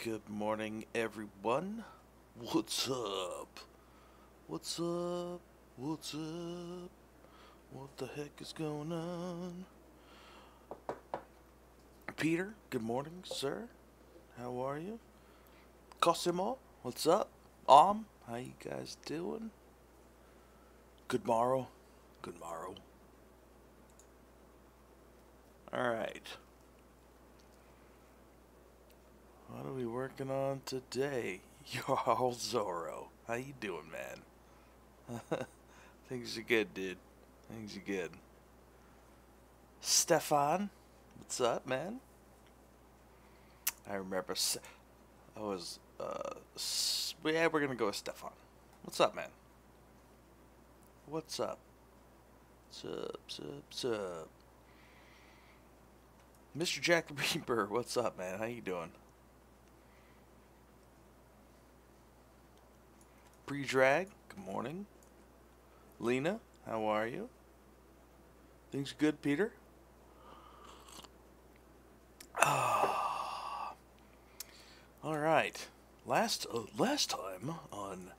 Good morning, everyone. What's up? What's up? What's up? What the heck is going on? Peter, good morning, sir. How are you? Cosimo, what's up? How you guys doing? Good morrow. Good morrow. Alright. What are we working on today? Yo, Zorro. How you doing, man? Things are good, dude. Things are good. Stefan, what's up, man? I remember I was, yeah, we're gonna go with Stefan. What's up, man? What's up? What's up? Mr. Jack the Reaper, what's up, man? How you doing? Pre-drag, good morning. Lena, how are you? Things good, Peter? Alright. Last time on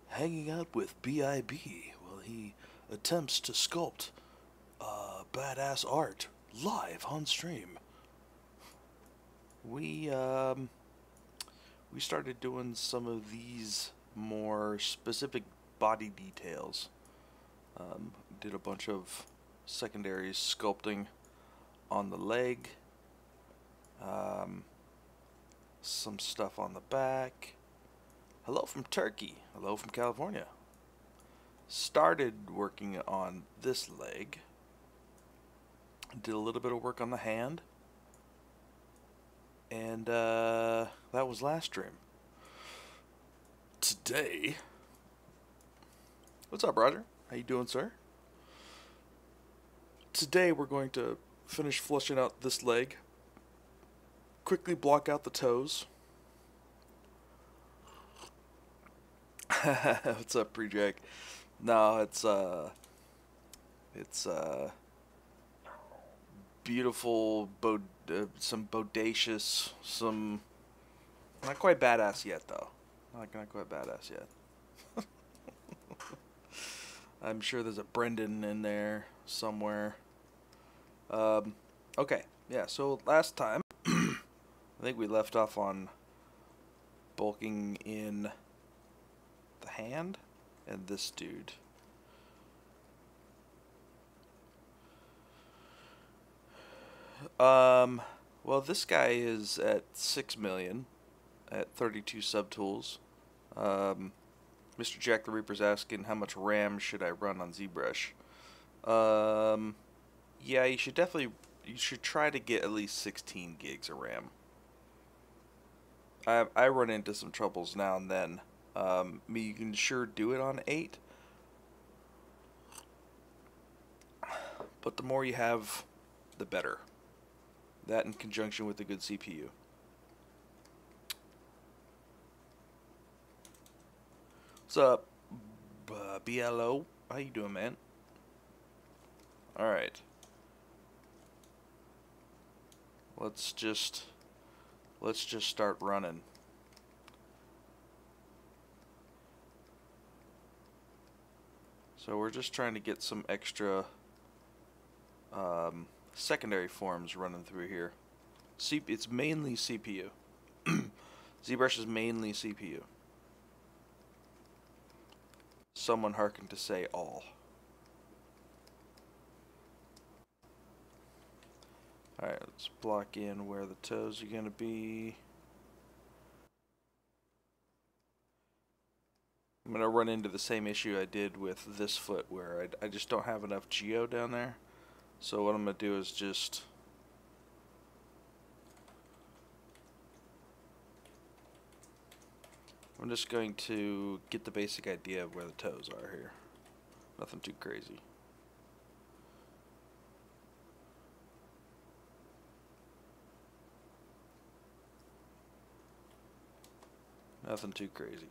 Hanging Out with B.I.B., well, he attempts to sculpt badass art live on stream. We started doing some of these more specific body details. Did a bunch of secondary sculpting on the leg, some stuff on the back. Hello from Turkey. Hello from California. Started working on this leg. Did a little bit of work on the hand. And that was last stream. Today, what's up, Roger? How you doing, sir? Today we're going to finish fleshing out this leg. Quickly block out the toes. What's up, Pre-Jack? No, it's beautiful, some bodacious, some not quite badass yet, though. Not quite badass yet. I'm sure there's a Brendon in there somewhere. Okay, yeah. So last time, I think we left off on bulking in the hand and this dude. Well, this guy is at 6 million at 32 subtools. Mr. Jack the Reaper's asking how much RAM should I run on ZBrush. Yeah, you should try to get at least 16 gigs of RAM. I run into some troubles now and then. You can sure do it on 8. But the more you have, the better. That in conjunction with a good CPU. What's up, BLO? How you doing, man? Alright. Let's just start running. So we're just trying to get some extra secondary forms running through here. It's mainly CPU. ZBrush is mainly CPU. Someone hearken to say all. Alright, let's block in where the toes are going to be. I'm going to run into the same issue I did with this foot, where I just don't have enough geo down there. So what I'm going to do is I'm just going to get the basic idea of where the toes are here. Nothing too crazy. Nothing too crazy.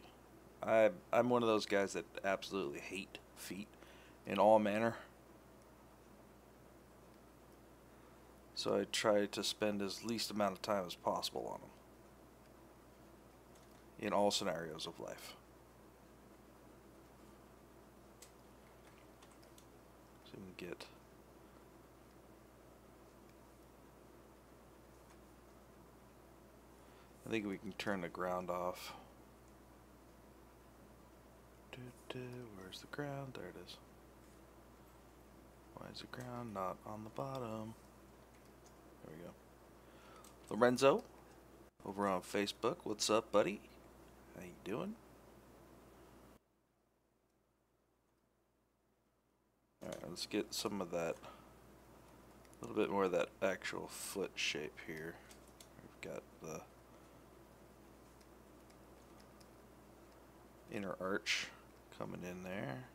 I'm one of those guys that absolutely hate feet in all manner. So I try to spend as least amount of time as possible on them. in all scenarios of life. So we can get I think we can turn the ground off. Where's the ground? There it is. Why is the ground not on the bottom? There we go. Lorenzo, over on Facebook. What's up, buddy? How you doing? Alright, let's get some of that, a little bit more of that actual foot shape here. We've got the inner arch coming in there.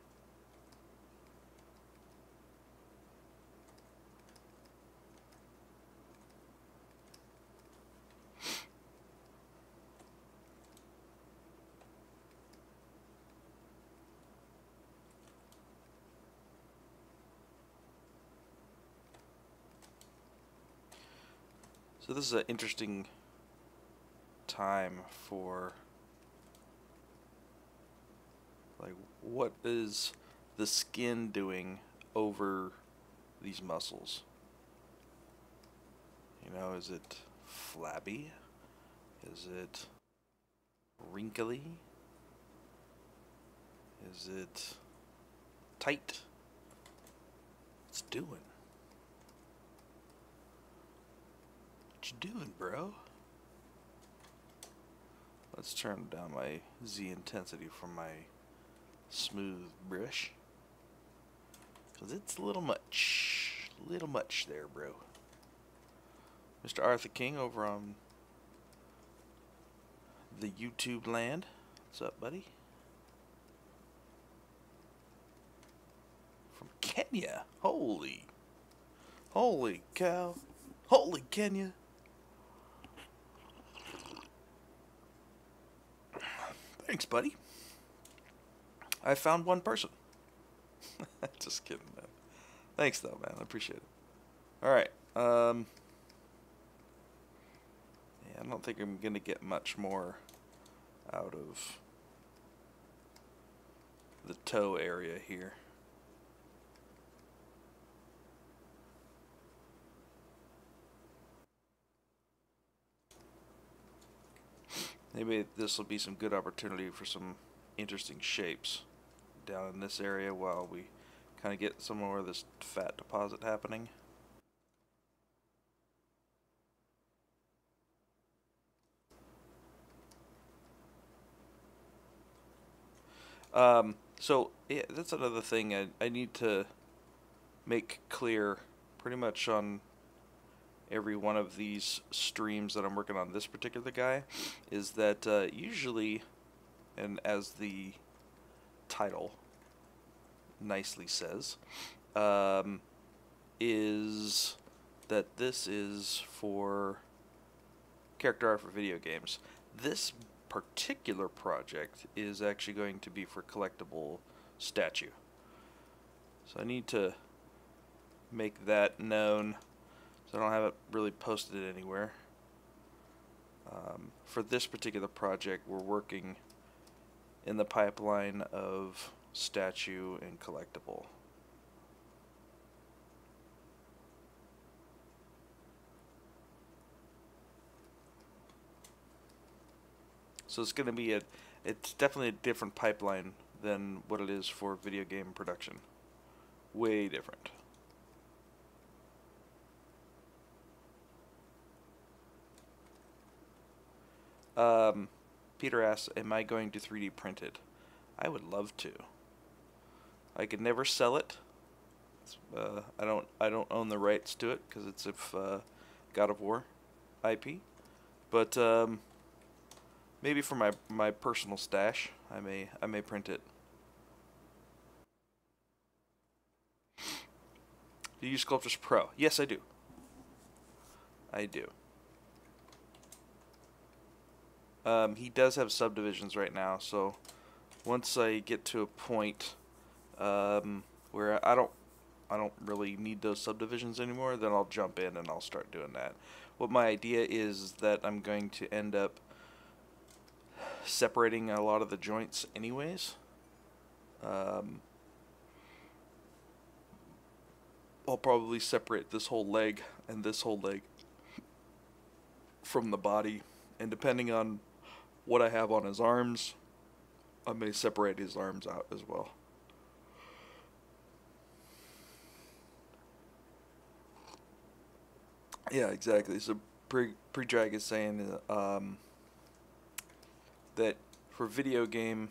So this is an interesting time for, like, what is the skin doing over these muscles? You know, is it flabby? Is it wrinkly? Is it tight? What's it doing? What you doing, bro? Let's turn down my Z intensity from my smooth brush, because it's a little much there, bro. Mr. Arthur King over on the YouTube land. What's up, buddy? From Kenya. Holy cow. Holy Kenya. Thanks, buddy. I found one person. Just kidding, man. Thanks, though, man. I appreciate it. Alright. Yeah, I don't think I'm going to get much more out of the toe area here. Maybe this will be some good opportunity for some interesting shapes down in this area while we kind of get some more of this fat deposit happening. So yeah, that's another thing I need to make clear pretty much on every one of these streams that I'm working on this particular guy, is that usually, and as the title nicely says, is that this is for character art for video games. This particular project is actually going to be for collectible statue. So I need to make that known. So I don't have it really posted anywhere. For this particular project, we're working in the pipeline of statue and collectible. So it's going to be it's definitely a different pipeline than what it is for video game production. Way different. Peter asks, am I going to 3D print it? I would love to. I could never sell it. I don't own the rights to it because it's God of War IP. But maybe for my personal stash, I may print it. Do you use Sculptris Pro? Yes, I do. I do. He does have subdivisions right now, so once I get to a point where I don't really need those subdivisions anymore, then I'll jump in and I'll start doing that. What my idea is that I'm going to end up separating a lot of the joints anyways. I'll probably separate this whole leg and this whole leg from the body, and depending on what I have on his arms, I may separate his arms out as well. Yeah, exactly. So Pre-Jag is saying that for video game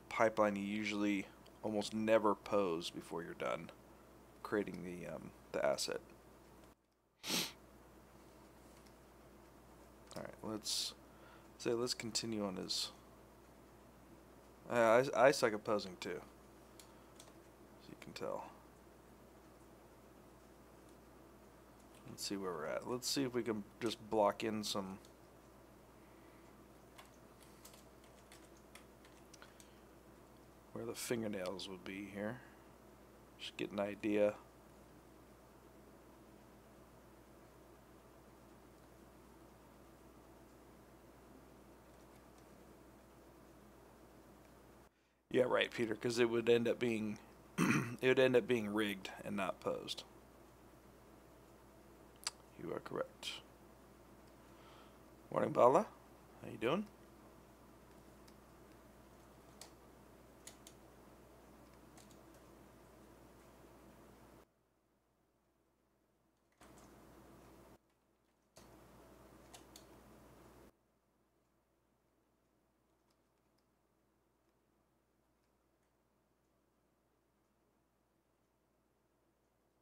pipeline, you usually almost never pose before you're done creating the asset. All right, let's continue on his. I suck at posing too, as you can tell. Let's see where we're at. Let's see if we can just block in some. Where the fingernails would be here. Just get an idea. Yeah, right, Peter, because it would end up being rigged and not posed. You are correct. Morning, Bala. How you doing?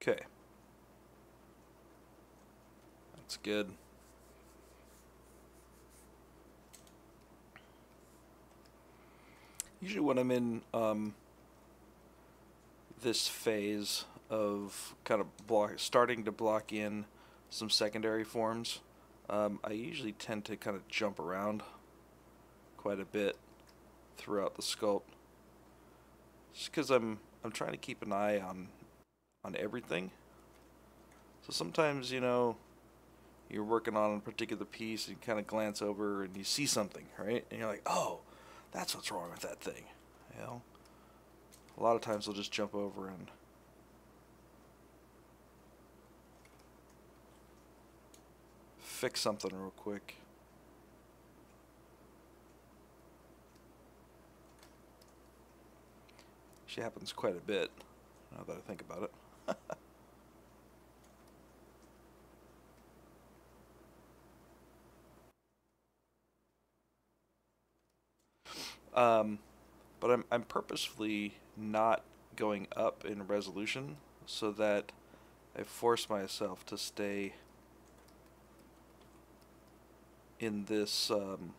Okay. That's good. Usually when I'm in this phase of kind of starting to block in some secondary forms, I usually tend to kind of jump around quite a bit throughout the sculpt, just because I'm trying to keep an eye on everything. So sometimes, you know, you're working on a particular piece and you kind of glance over and you see something, right? And you're like, oh, that's what's wrong with that thing. You know, a lot of times I'll just jump over and fix something real quick. Actually happens quite a bit now that I think about it. But I'm purposefully not going up in resolution so that I force myself to stay in this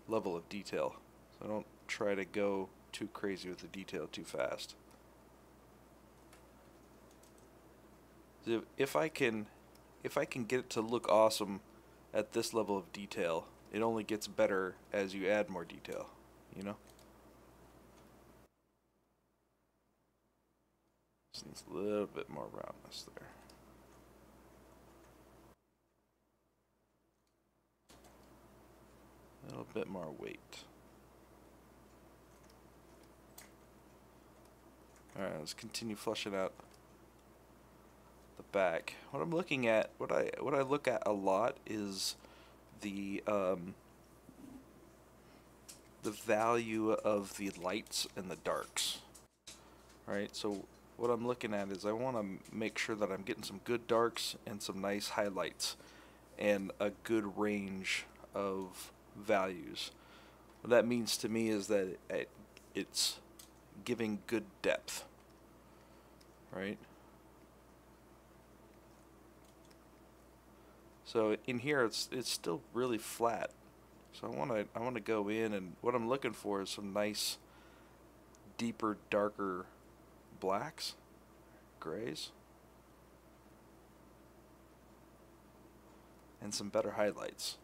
level of detail. So I don't try to go too crazy with the detail too fast. If I can get it to look awesome at this level of detail, it only gets better as you add more detail, you know? Just needs a little bit more roundness there. A little bit more weight. Alright, let's continue flushing out the back. What I'm looking at, what I look at a lot is the value of the lights and the darks. Right, so what I'm looking at is I want to make sure that I'm getting some good darks and some nice highlights and a good range of values. What that means to me is that it's giving good depth, right? So in here it's still really flat. So I want to go in, and what I'm looking for is some nice deeper, darker blacks, grays, and some better highlights.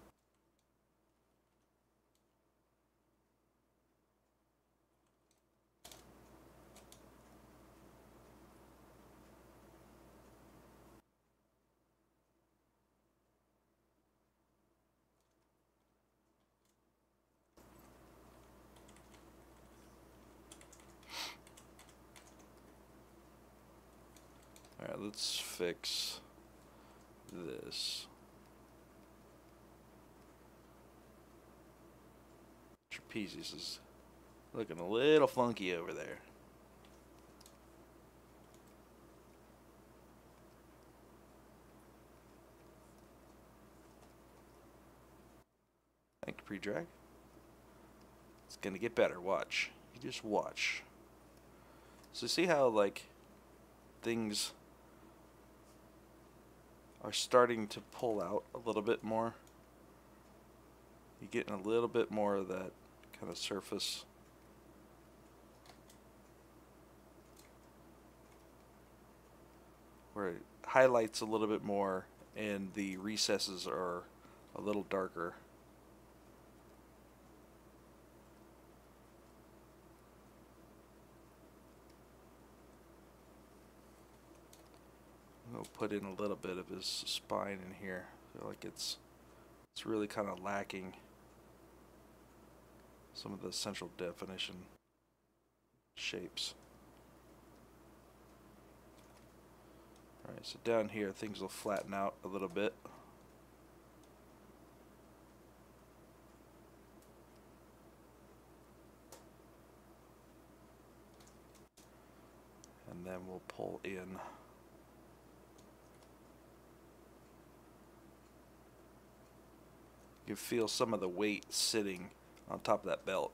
Alright, let's fix this. Trapezius is looking a little funky over there. Thank you, pre-drag. It's gonna get better, watch. You just watch. So see how, like, things are starting to pull out a little bit more? You're getting a little bit more of that kind of surface. Where it highlights a little bit more and the recesses are a little darker. I'll put in a little bit of his spine in here. I feel like it's really kind of lacking some of the central definition shapes. Alright, so down here things will flatten out a little bit. And then we'll pull in you feel some of the weight sitting on top of that belt.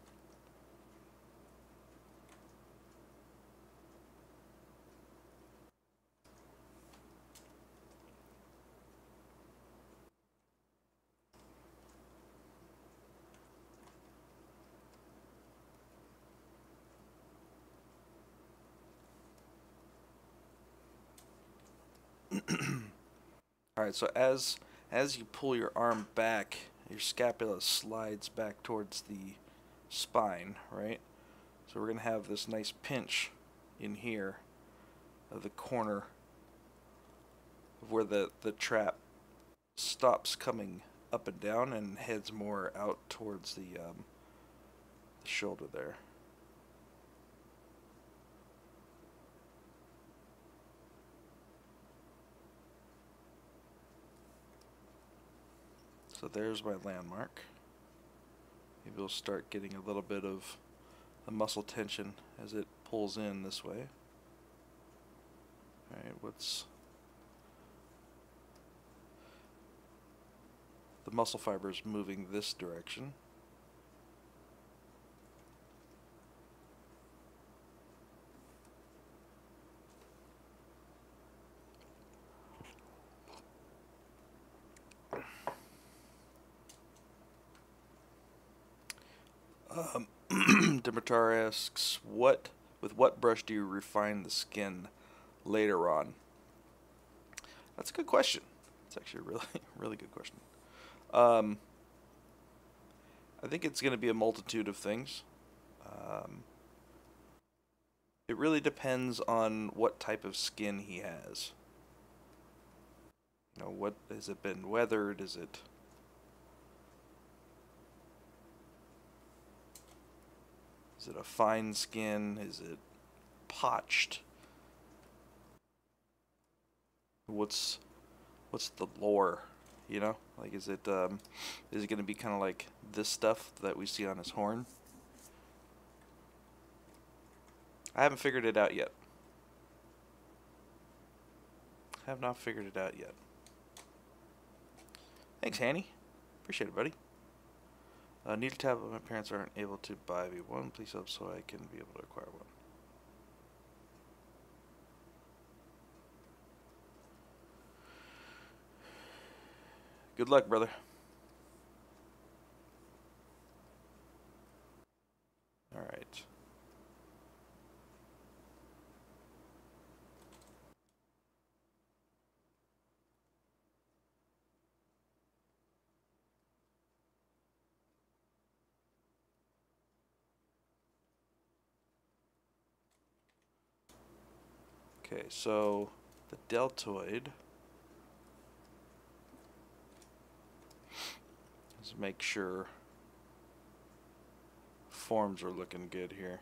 Alright, so as you pull your arm back, your scapula slides back towards the spine, right? So we're going to have this nice pinch in here of the corner of where the trap stops coming up and down and heads more out towards the shoulder there. So there's my landmark. Maybe we'll start getting a little bit of the muscle tension as it pulls in this way. Alright, what's the muscle fibers moving this direction? Dimitar asks, with what brush do you refine the skin later on? That's a good question. It's actually a really good question. I think it's going to be a multitude of things. It really depends on what type of skin he has. You know, what has it been weathered? Is it a fine skin? Is it potched? What's the lore? You know, like is it going to be kind of like this stuff that we see on his horn? I haven't figured it out yet. Have not figured it out yet. Thanks, Hanny. Appreciate it, buddy. Need a tablet. My parents aren't able to buy me one. Please help so I can be able to acquire one. Good luck, brother. All right. Okay, so the deltoid. Let's make sure forms are looking good here.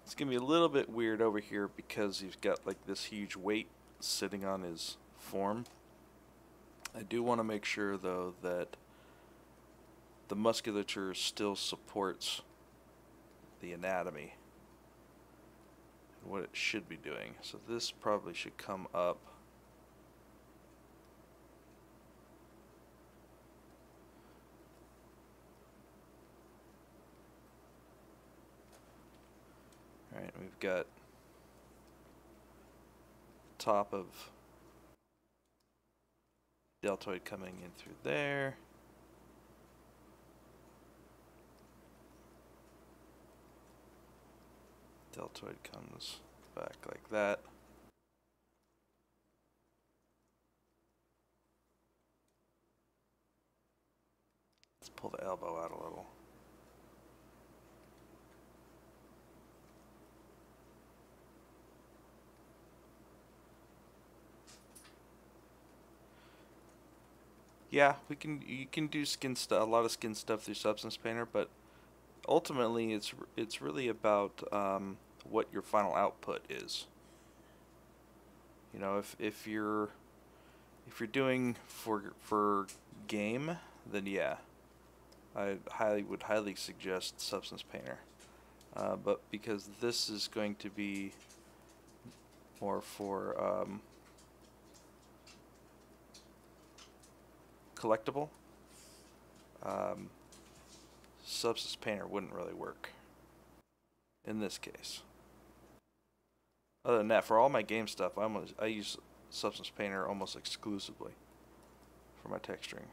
It's gonna be a little bit weird over here because he's got like this huge weight sitting on his form. I do want to make sure though that the musculature still supports the anatomy and what it should be doing. So this probably should come up. Alright, we've got top of deltoid coming in through there. Deltoid comes back like that. Let's pull the elbow out a little. Yeah, you can do skin stuff, a lot of skin stuff through Substance Painter, but ultimately it's really about what your final output is. You know, if you're doing for game, then yeah, I would highly suggest Substance Painter. But because this is going to be more for collectible, Substance Painter wouldn't really work in this case. Other than that, for all my game stuff, I use Substance Painter almost exclusively for my texturing.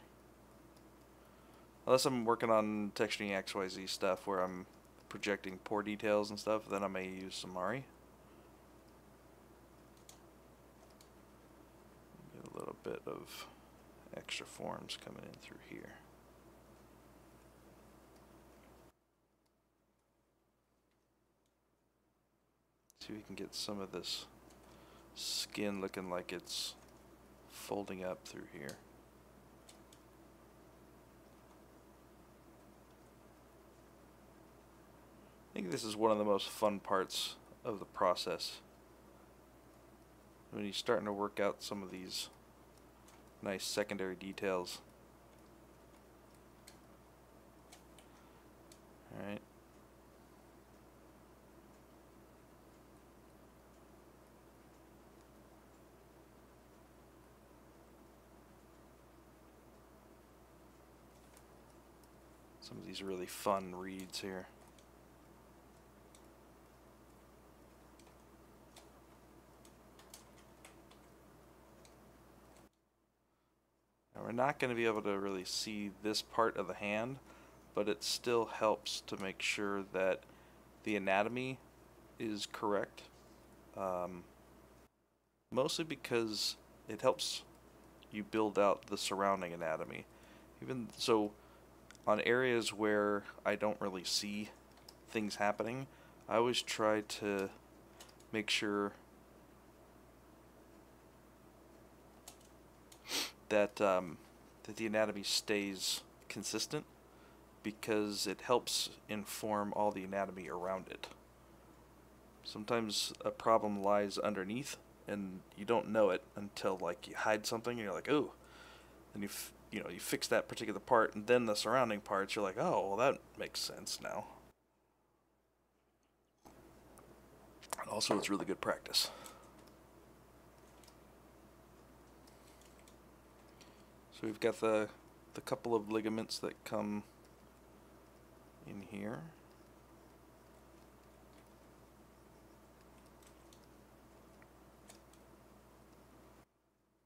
Unless I'm working on texturing XYZ stuff where I'm projecting pore details and stuff, then I may use Samari. Get a little bit of extra forms coming in through here. See if we can get some of this skin looking like it's folding up through here. I think this is one of the most fun parts of the process, when you're starting to work out some of these nice secondary details. Alright. Some of these really fun reads here. Now we're not going to be able to really see this part of the hand, but it still helps to make sure that the anatomy is correct. Mostly because it helps you build out the surrounding anatomy. Even so, on areas where I don't really see things happening, I always try to make sure that that the anatomy stays consistent, because it helps inform all the anatomy around it. Sometimes a problem lies underneath and you don't know it until like you hide something and you're like, oh, and you know, you fix that particular part, and then the surrounding parts, you're like, oh, well, that makes sense now. And also, it's really good practice. So we've got the couple of ligaments that come in here.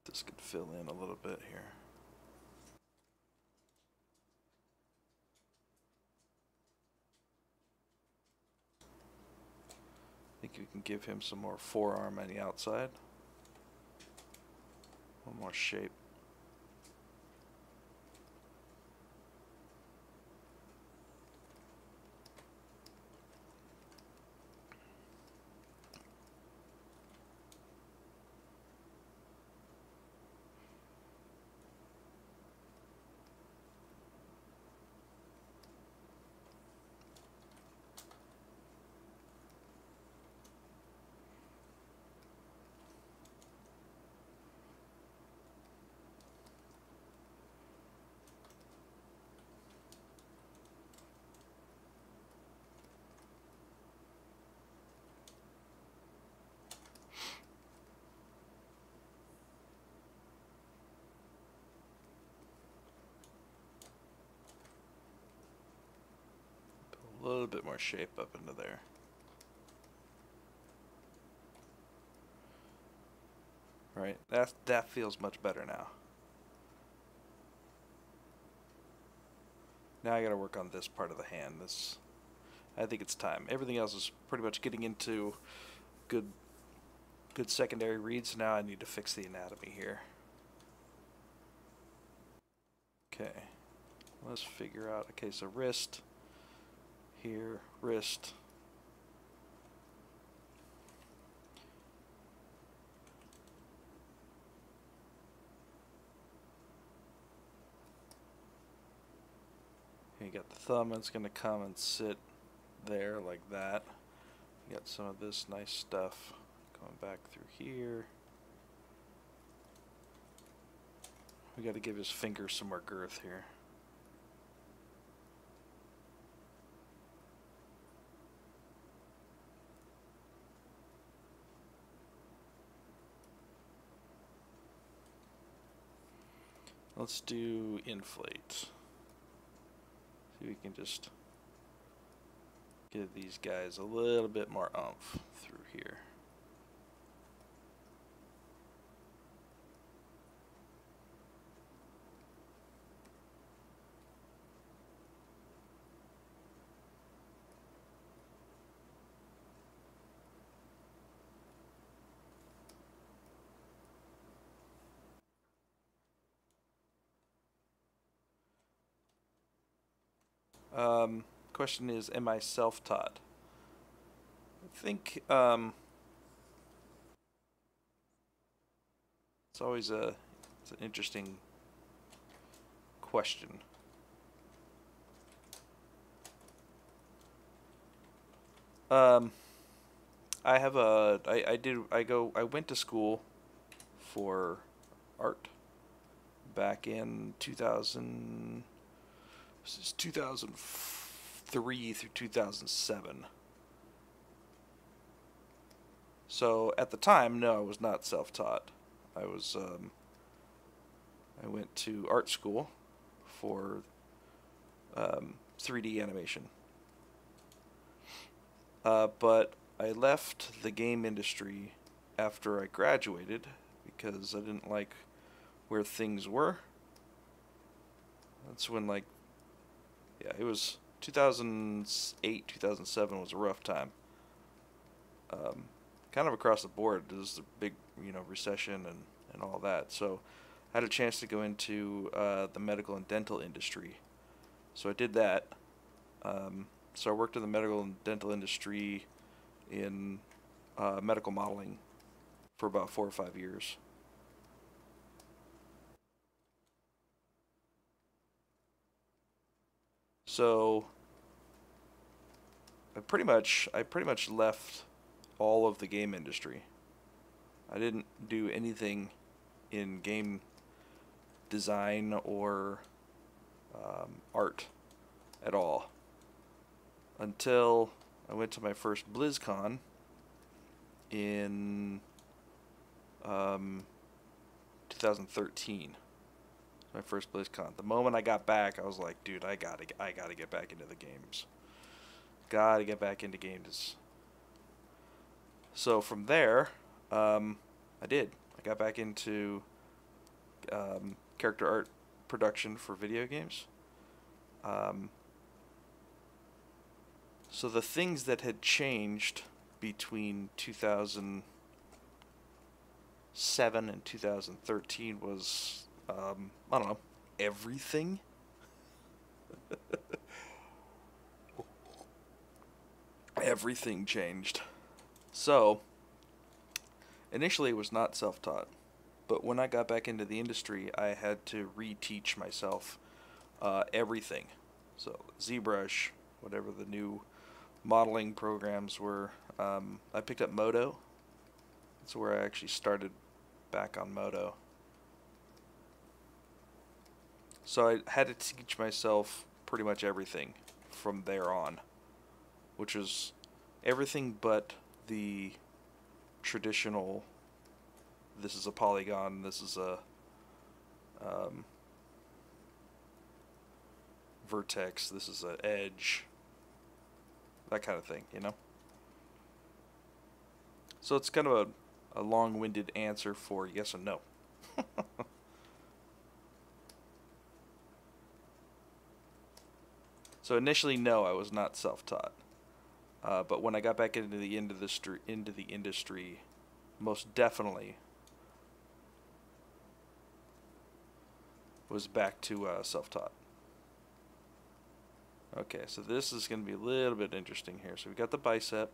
This could fill in a little bit here. I think we can give him some more forearm on the outside. One more shape. bit more shape up into there. Right, that feels much better now. Now I gotta work on this part of the hand. I think it's time. Everything else is pretty much getting into good secondary reads. Now I need to fix the anatomy here. Okay, let's figure out. Okay, so wrist here, wrist. You got the thumb, it's going to come and sit there like that. You got some of this nice stuff going back through here. We got to give his finger some more girth here. Let's do inflate. See if we can just give these guys a little bit more oomph through here. Question is, am I self-taught? I think it's always it's an interesting question. I went to school for art back in 2000. This is 2003 through 2007. So at the time, no, I was not self-taught. I went to art school for 3D animation. But I left the game industry after I graduated because I didn't like where things were. That's when, like, yeah, it was 2008, 2007 was a rough time. Kind of across the board. There was a big, recession and all that. So I had a chance to go into the medical and dental industry. So I did that. So I worked in the medical and dental industry in medical modeling for about 4 or 5 years. So I pretty much left all of the game industry. I didn't do anything in game design or art at all until I went to my first BlizzCon in 2013. My first BlizzCon. The moment I got back, I was like, dude, I gotta get back into the games. Gotta get back into games. So from there, I did. I got back into character art production for video games. So the things that had changed between 2007 and 2013 was, I don't know, everything. Everything changed. So, initially it was not self-taught, but when I got back into the industry, I had to reteach myself everything. So, ZBrush, whatever the new modeling programs were, I picked up Modo. That's where I actually started back on Modo. So I had to teach myself pretty much everything from there on, which was everything but the traditional, this is a polygon, this is a vertex, this is an edge. that kind of thing, you know? So it's kind of a long-winded answer for yes and no. So initially, no, I was not self-taught. But when I got back into the industry, most definitely was back to self-taught. Okay, so this is going to be a little bit interesting here. So we got the bicep,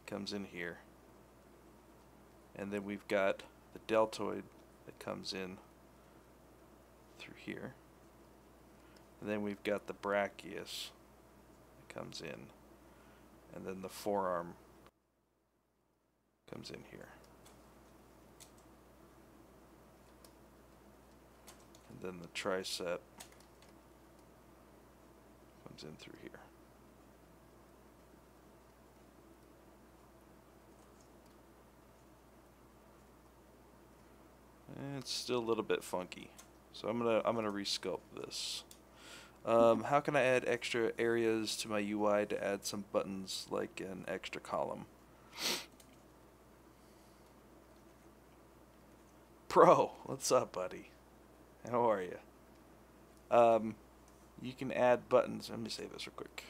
comes in here, and then we've got the deltoid that comes in through here, and then we've got the brachius that comes in, and then the forearm comes in here, and then the tricep comes in through here. And it's still a little bit funky, so I'm gonna resculpt this. How can I add extra areas to my UI to add some buttons like an extra column? Pro, what's up, buddy? How are you? You can add buttons. Let me save this real quick.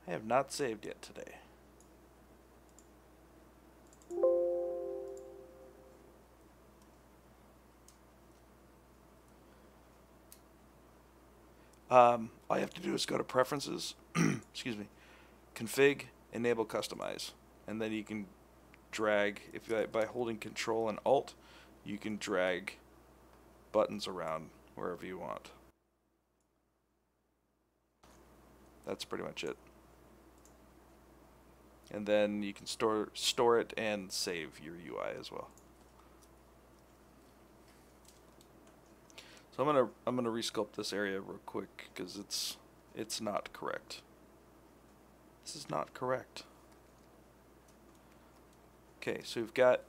I have not saved yet today. All you have to do is go to Preferences, excuse me, Config, Enable Customize, and then you can drag, by holding Control and Alt, you can drag buttons around wherever you want. That's pretty much it. And then you can store it and save your UI as well. So I'm gonna resculpt this area real quick because it's not correct. This is not correct. Okay, so we've got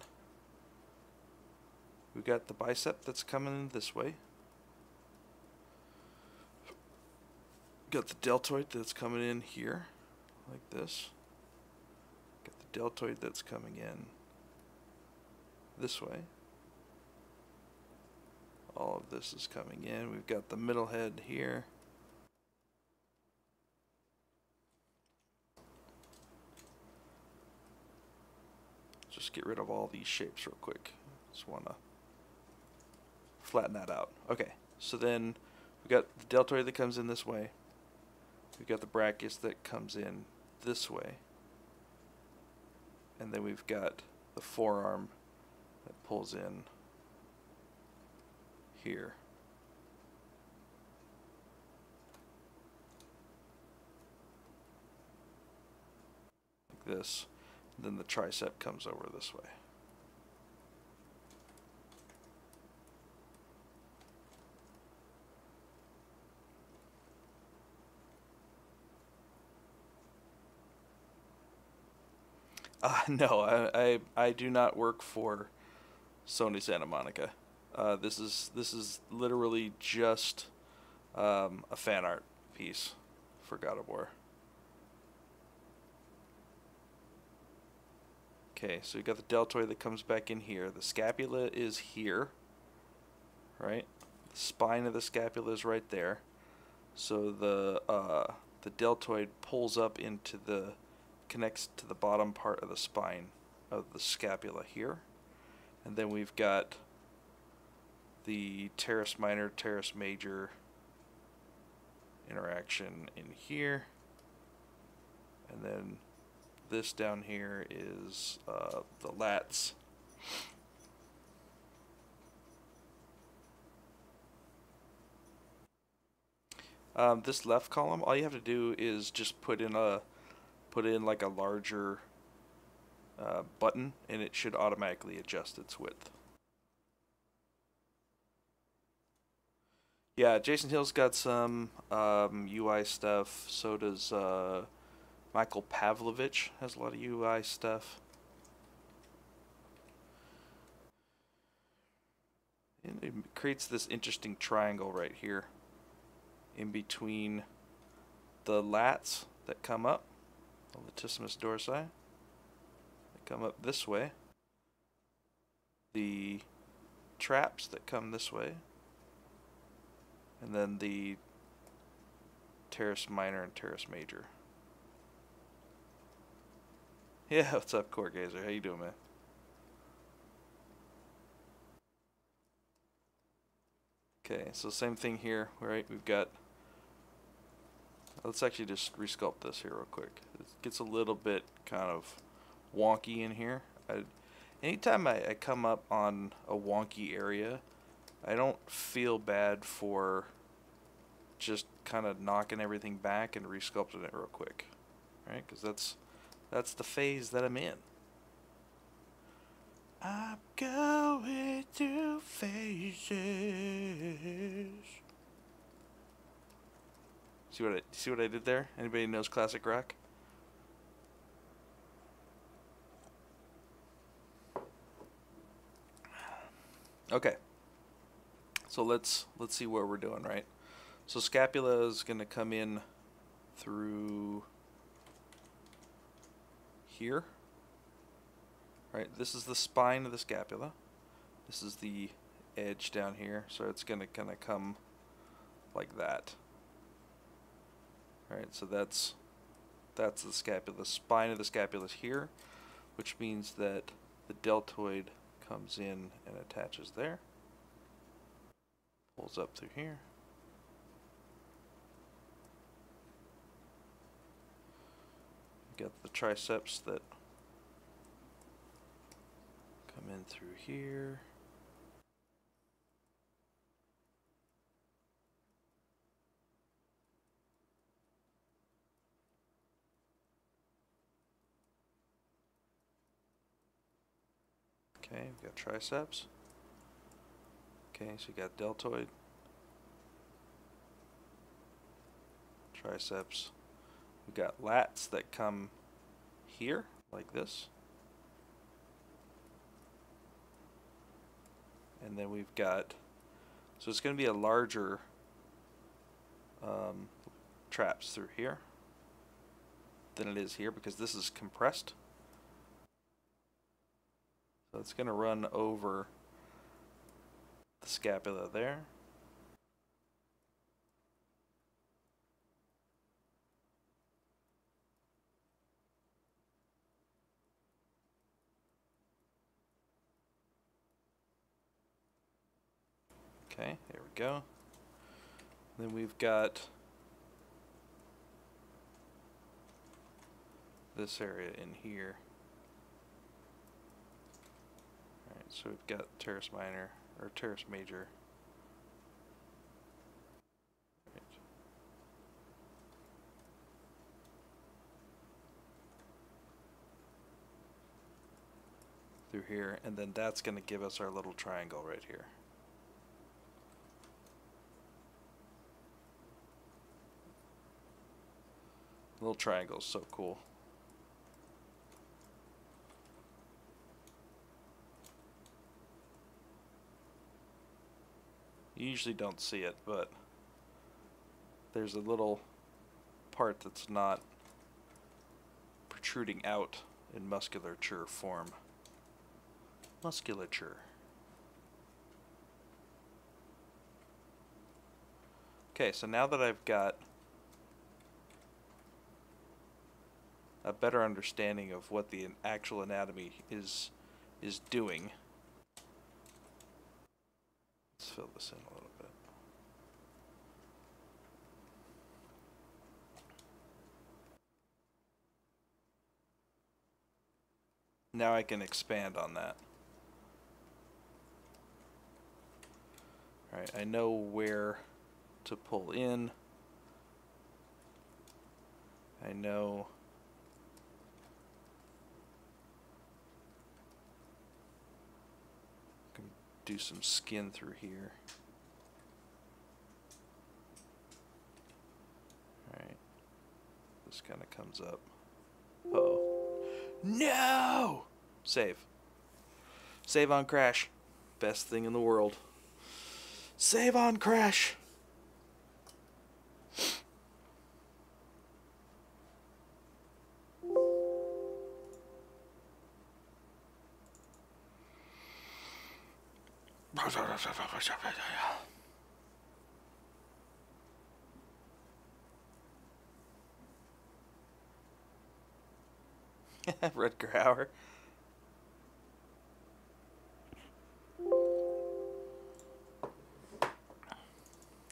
the bicep that's coming in this way. Got the deltoid that's coming in here, like this. Got the deltoid that's coming in this way. All of this is coming in. We've got the middle head here. Just get rid of all these shapes real quick. Just want to flatten that out. Okay, so then we've got the deltoid that comes in this way. We've got the brachius that comes in this way. And then we've got the forearm that pulls in here. Like this. And then the tricep comes over this way. No, I do not work for Sony Santa Monica. This is literally just a fan art piece for God of War. Okay, so you got the deltoid that comes back in here. The scapula is here, right? The spine of the scapula is right there. So the deltoid pulls up into connects to the bottom part of the spine of the scapula here. And then we've got the teres minor, teres major interaction in here. And then this down here is the lats. This left column, all you have to do is just put in like a larger button, and it should automatically adjust its width. Yeah, Jason Hill's got some UI stuff. So does Michael Pavlovich, has a lot of UI stuff. And it creates this interesting triangle right here in between the lats that come up, the latissimus dorsi, that come up this way, the traps that come this way, and then the teres minor and teres major. Yeah, what's up, Core Gazer? How you doing, man? Okay, so same thing here, right? We've got, let's actually just resculpt this here real quick. It gets a little bit kind of wonky in here. Anytime I come up on a wonky area, I don't feel bad for just kind of knocking everything back and resculpting it real quick, right? Because that's the phase that I'm in. I'm going through phases. See what I did there? Anybody knows classic rock? Okay. So let's see what we're doing, right? So scapula is going to come in through here. Right, this is the spine of the scapula. This is the edge down here, so it's going to kind of come like that. All right, so that's the scapula. The spine of the scapula is here, which means that the deltoid comes in and attaches there. Pulls up through here. Got the triceps that come in through here. Okay, we've got triceps. Okay, so you got deltoid, triceps. We've got lats that come here, like this. And then we've got, so it's going to be a larger traps through here than it is here because this is compressed. So it's going to run over the scapula there. Okay, there we go. Then we've got this area in here. Alright, so we've got teres minor, or teres major. Right. Through here, and then that's going to give us our little triangle right here. Little triangle is so cool. You usually don't see it, but there's a little part that's not protruding out in musculature form. Musculature. Okay, so now that I've got a better understanding of what the actual anatomy is doing. Let's fill this in a little bit. Now I can expand on that. All right, I know where to pull in. I know do some skin through here. Alright. This kind of comes up. Uh-oh. No! Save. Save on crash. Best thing in the world. Save on crash! Rutger Hauer.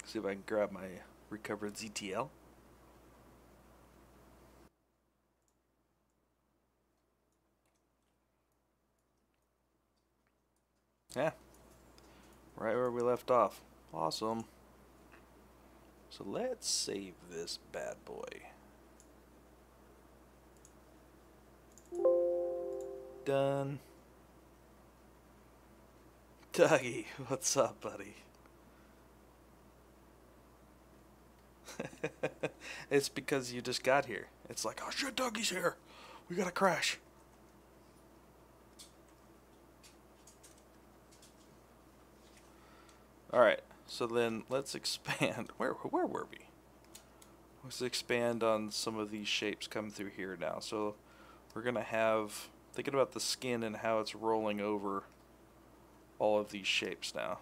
See if I can grab my recovered ZTL. Yeah, right where we left off. Awesome. So let's save this bad boy. Done. Dougie, what's up, buddy? It's because you just got here. It's like, oh shit, Dougie's here. We gotta crash. Alright, so then let's expand. Where were we? Let's expand on some of these shapes coming through here now. So we're gonna have, thinking about the skin and how it's rolling over all of these shapes now.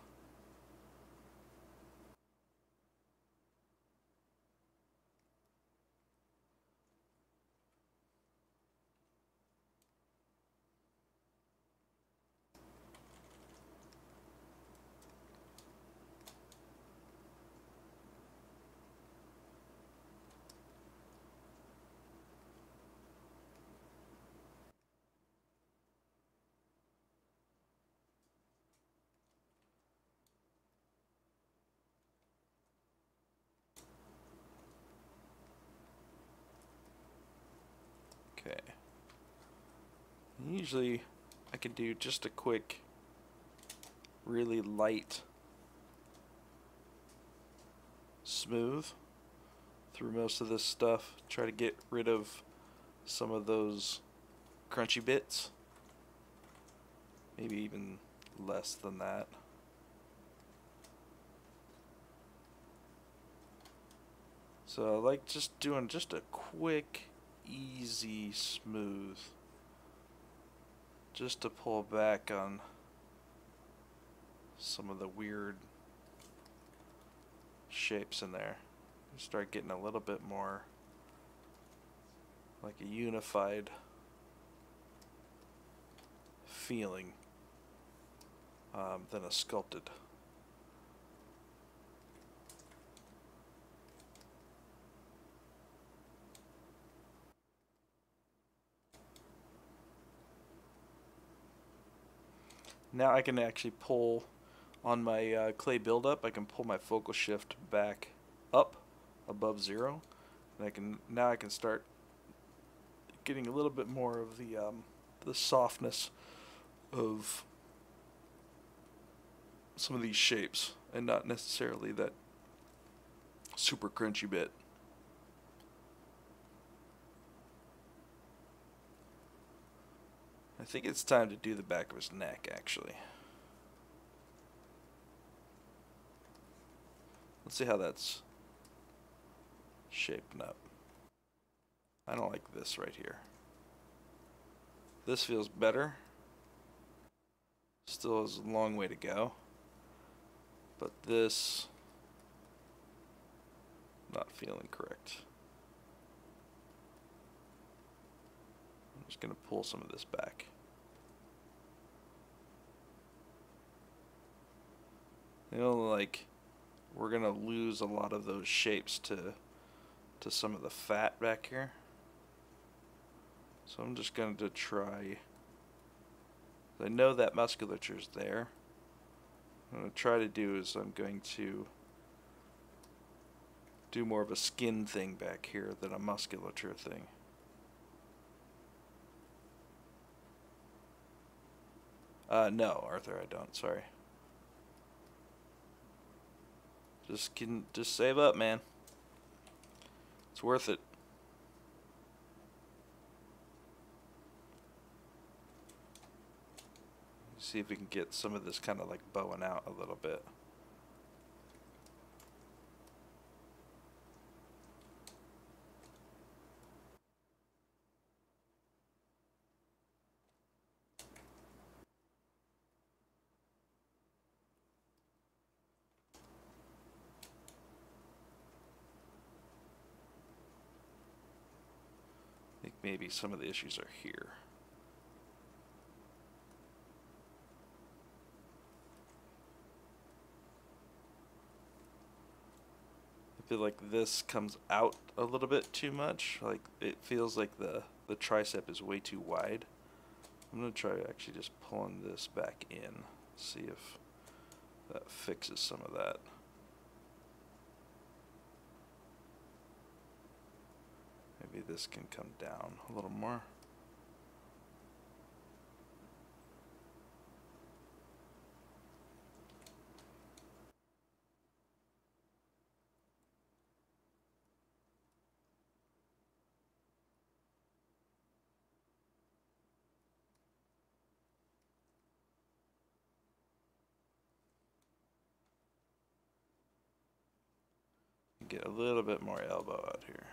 Okay. Usually I can do just a quick, really light smooth through most of this stuff. Try to get rid of some of those crunchy bits. Maybe even less than that. So I like just doing just a quick, easy smooth, just to pull back on some of the weird shapes in there. Start getting a little bit more like a unified feeling than a sculpted. Now I can actually pull on my clay buildup. I can pull my focal shift back up above 0, and now I can start getting a little bit more of the softness of some of these shapes, and not necessarily that super crunchy bit. I think it's time to do the back of his neck, actually. Let's see how that's shaping up. I don't like this right here. This feels better. Still has a long way to go. But this, not feeling correct. I'm just going to pull some of this back. You know, like, we're going to lose a lot of those shapes to some of the fat back here. So I'm just going to try, I know that musculature is there. What I'm going to try to do is I'm going to do more of a skin thing back here than a musculature thing. No, Arthur, I don't. Sorry. Just save up, man. It's worth it. See if we can get some of this kind of like bowing out a little bit. maybe some of the issues are here. I feel like this comes out a little bit too much. Like it feels like the tricep is way too wide. I'm going to try actually just pulling this back in, see if that fixes some of that. Maybe this can come down a little more. Get a little bit more elbow out here.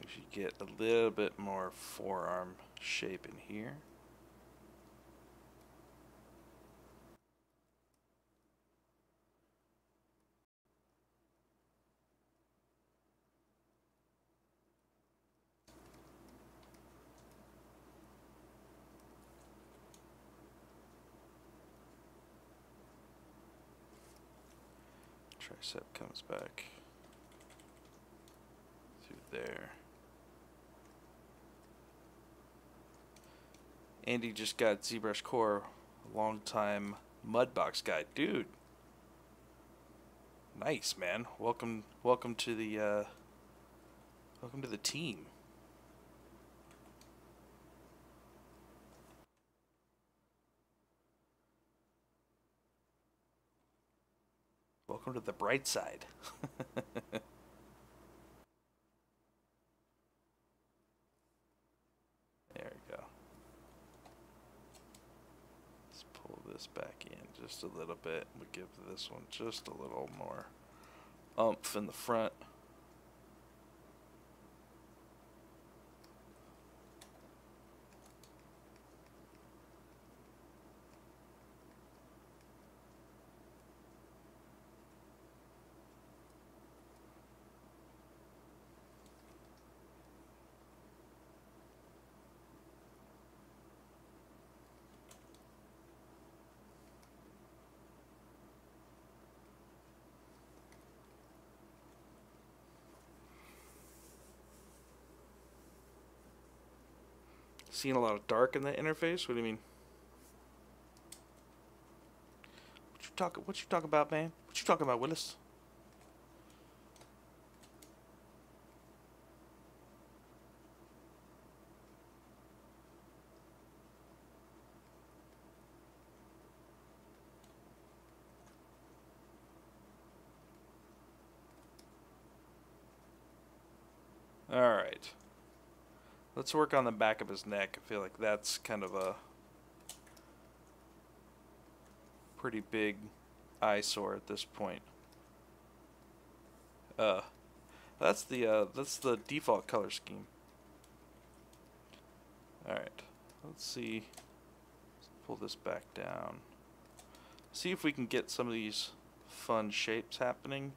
We should get a little bit more forearm shape in here. Tricep comes back through there. Andy just got ZBrush Core, a long time Mudbox guy. Dude, nice, man. Welcome to the team. Welcome to the bright side. There we go. Let's pull this back in just a little bit. We give this one just a little more oomph in the front. Seeing a lot of dark in the interface? What do you mean? What you talking about, man? What you talking about, Willis? All right. Let's work on the back of his neck. I feel like that's kind of a pretty big eyesore at this point. That's the default color scheme. All right. Let's see. Let's pull this back down. See if we can get some of these fun shapes happening.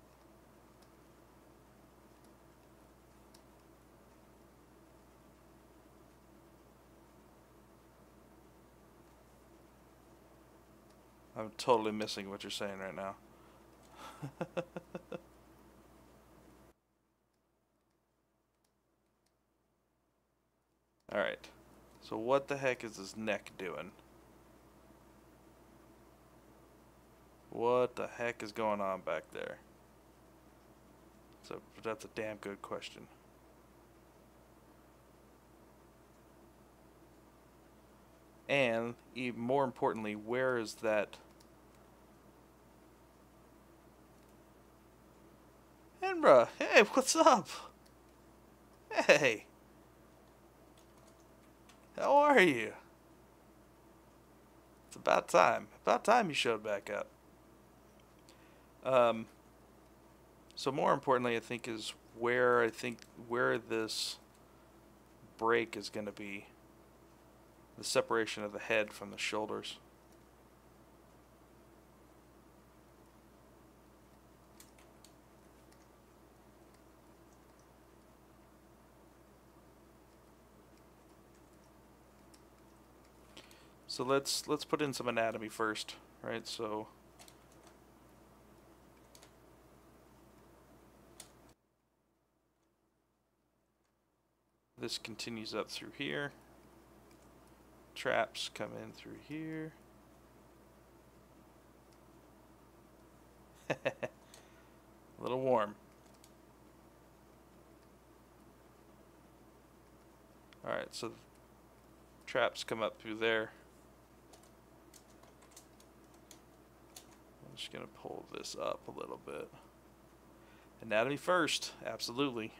I'm totally missing what you're saying right now. Alright. So what the heck is his neck doing? What the heck is going on back there? So that's a damn good question. And even more importantly, where is that? Enbra, hey, what's up? Hey, how are you? It's about time. About time you showed back up. So more importantly, I think is where this break is going to be. the separation of the head from the shoulders. So let's put in some anatomy first, right? So this continues up through here. Traps come in through here. A little warm. Alright, so traps come up through there. I'm just going to pull this up a little bit. Anatomy first, absolutely.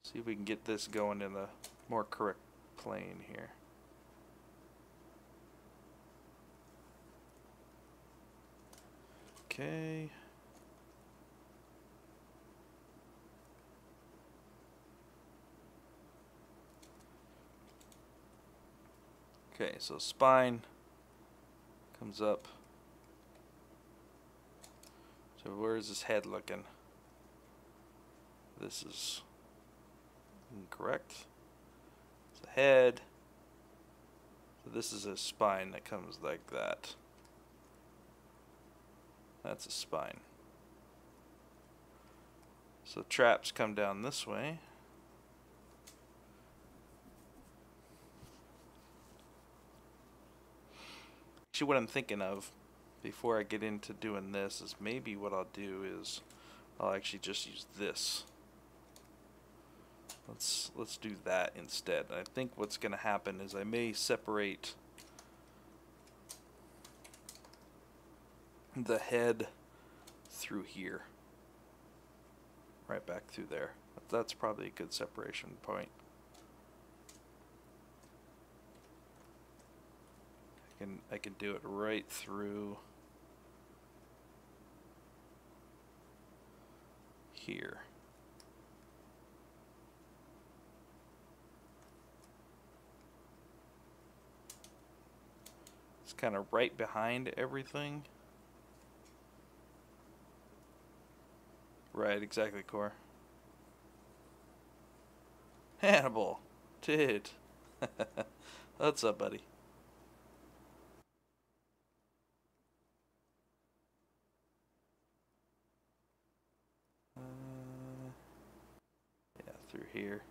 See if we can get this going in the more correct plane here. Okay. Okay, so spine comes up. So where is his head looking? This is incorrect. It's a head. So this is a spine that comes like that. That's a spine. So traps come down this way. Actually, what I'm thinking of before I get into doing this is maybe what I'll do is I'll actually just use this. Let's do that instead. I think what's going to happen is I may separate the head through here, right back through there. That's probably a good separation point. I can do it right through here. It's kind of right behind everything. Right, exactly, Core. Hannibal, dude. What's up, buddy? Yeah, through here.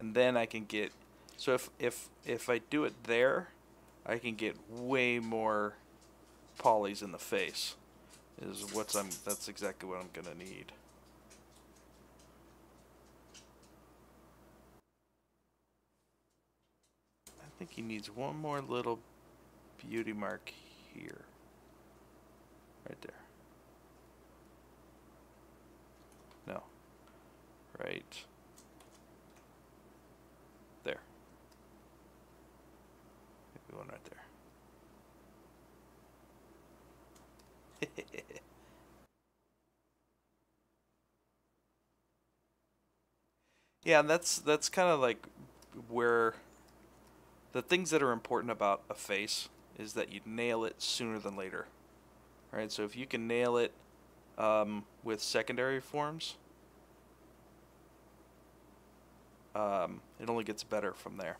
And then I can get, so if I do it there, I can get way more polys in the face. That's exactly what I'm gonna need. I think he needs one more little beauty mark here. Right there. No. Right there. Maybe one right there. Yeah, that's kind of like where the things that are important about a face is that you nail it sooner than later. Right? So if you can nail it with secondary forms, it only gets better from there.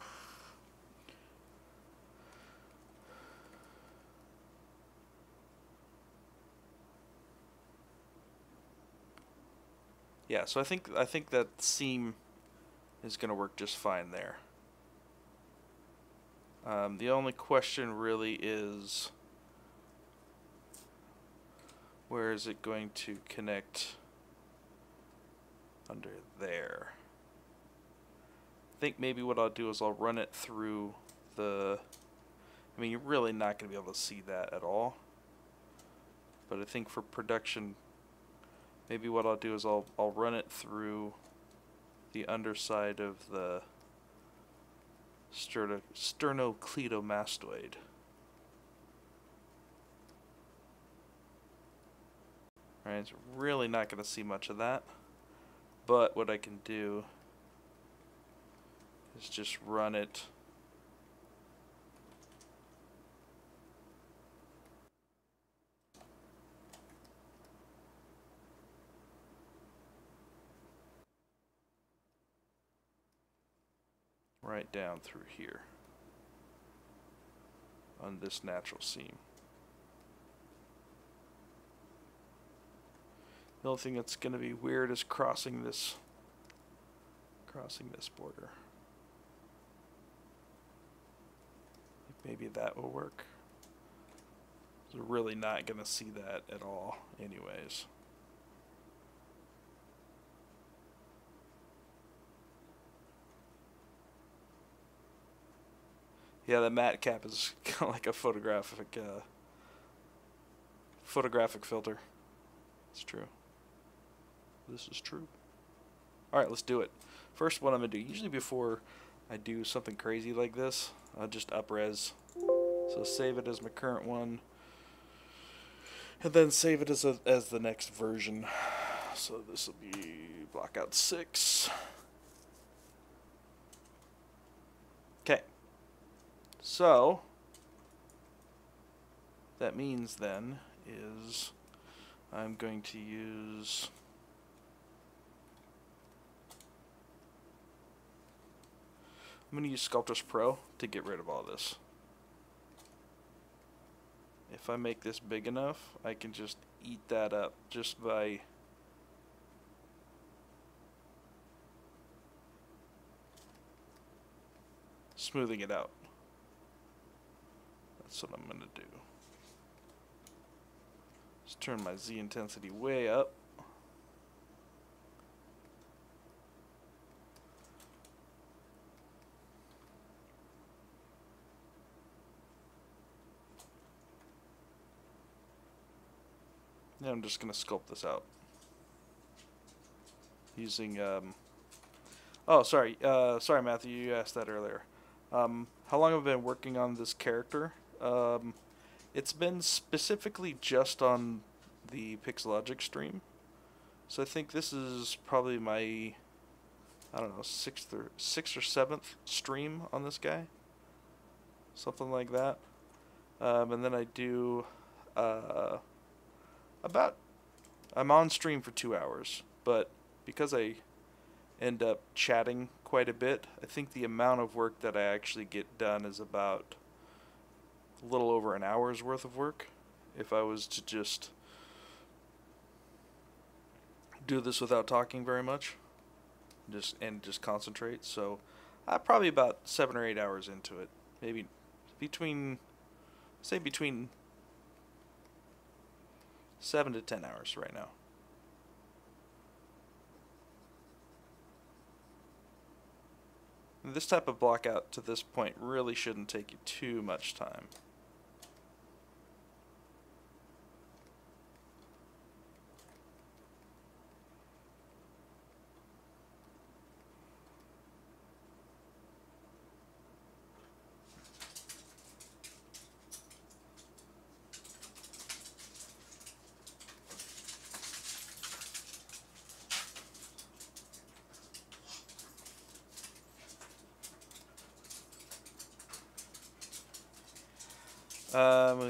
Yeah, so I think that seam is going to work just fine there. The only question really is, where is it going to connect under there? I think maybe what I'll do is I'll run it through the, I mean, you're really not going to be able to see that at all. But I think for production, maybe what I'll do is I'll run it through the underside of the sternocleidomastoid. Right, so really not going to see much of that. But what I can do is just run it right down through here on this natural seam. The only thing that's going to be weird is crossing this border. Maybe that will work. So really not going to see that at all anyways. Yeah, the matte cap is kind of like a photographic filter. It's true. This is true. Alright, let's do it. First, what I'm going to do, usually before I do something crazy like this, I'll just up-res. So save it as my current one. And then save it as the next version. So this will be Blockout 6. Okay. So, that means then is I'm going to use Sculptris Pro to get rid of all this. If I make this big enough, I can just eat that up just by smoothing it out. That's what I'm going to do. Just turn my Z intensity way up. Now I'm just going to sculpt this out using oh, sorry Matthew, you asked that earlier. How long have I been working on this character? It's been specifically just on the Pixelogic stream. So I think this is probably my, I don't know, sixth or seventh stream on this guy. Something like that. And then I do I'm on stream for 2 hours, but because I end up chatting quite a bit, I think the amount of work that I actually get done is about a little over an hour's worth of work if I was to just do this without talking very much, just concentrate. So I'm probably about 7 or 8 hours into it, maybe between 7 to 10 hours right now. This type of blockout to this point really shouldn't take you too much time.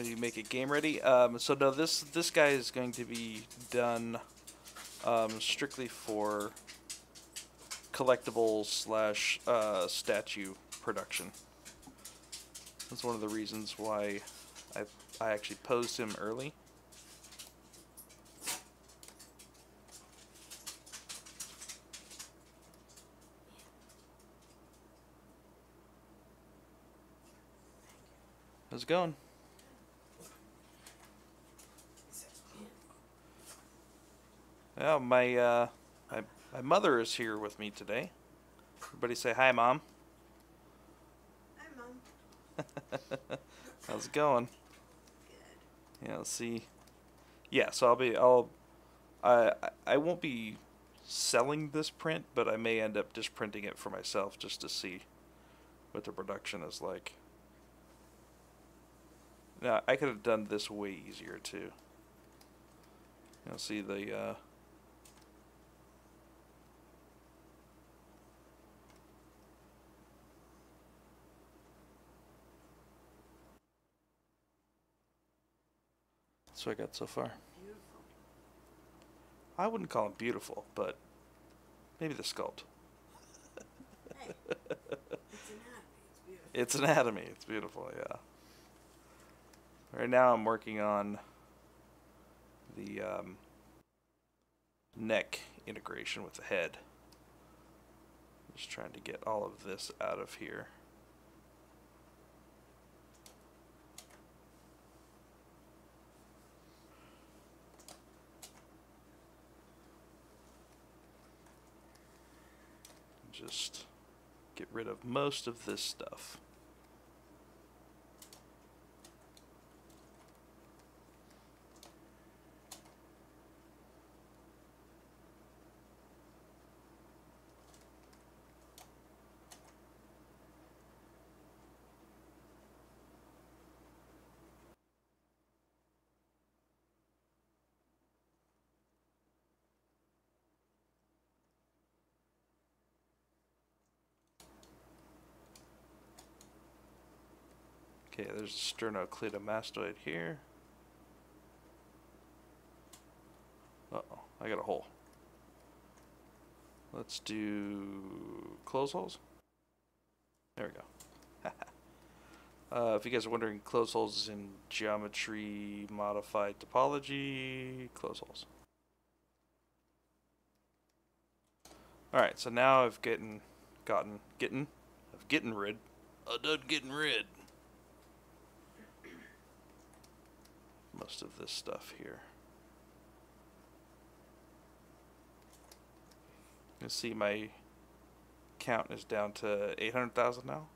You make it game ready. So no, this guy is going to be done strictly for collectibles / statue production. That's one of the reasons why I actually posed him early. How's it going? Yeah, my mother is here with me today. Everybody say hi, Mom. Hi, Mom. How's it going? Good. Yeah, let's see. Yeah, so I won't be selling this print, but I may end up just printing it for myself just to see what the production is like. Now, I could have done this way easier too. You'll see the that's what I got so far. Beautiful. I wouldn't call him beautiful, but maybe the sculpt. Hey, it's anatomy. It's beautiful. It's anatomy. It's beautiful, yeah. Right now I'm working on the neck integration with the head. Just trying to get all of this out of here. Just get rid of most of this stuff. Okay, there's a sternocleidomastoid here. Uh-oh, I got a hole. Let's do close holes. There we go. If you guys are wondering, close holes is in geometry modified topology, close holes. Alright, so now I've getting rid. I done getting rid most of this stuff here. You can see my count is down to 800,000 now.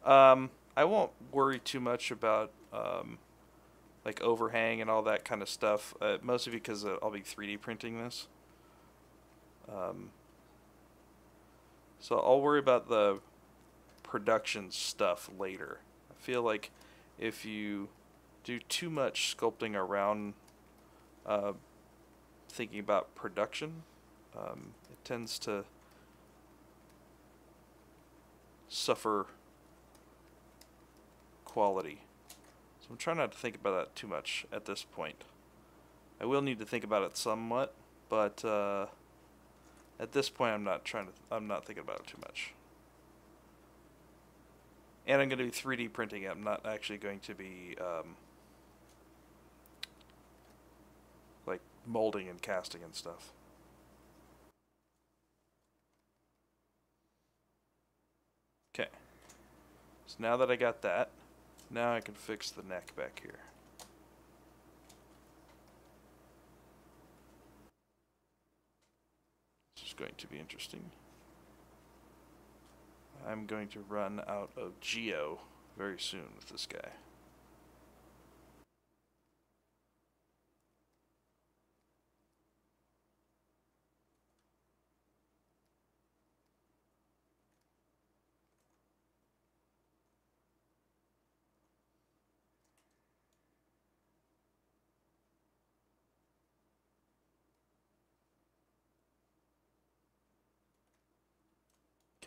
I won't worry too much about like overhang and all that kind of stuff, mostly because I'll be 3D printing this. So I'll worry about the production stuff later. I feel like if you do too much sculpting around thinking about production, it tends to suffer quality. So I'm trying not to think about that too much at this point. I will need to think about it somewhat, but at this point I'm not thinking about it too much. And I'm going to be 3D printing it. I'm not actually going to be like molding and casting and stuff. Okay. So now that I got that, now I can fix the neck back here. This is going to be interesting. I'm going to run out of geo very soon with this guy.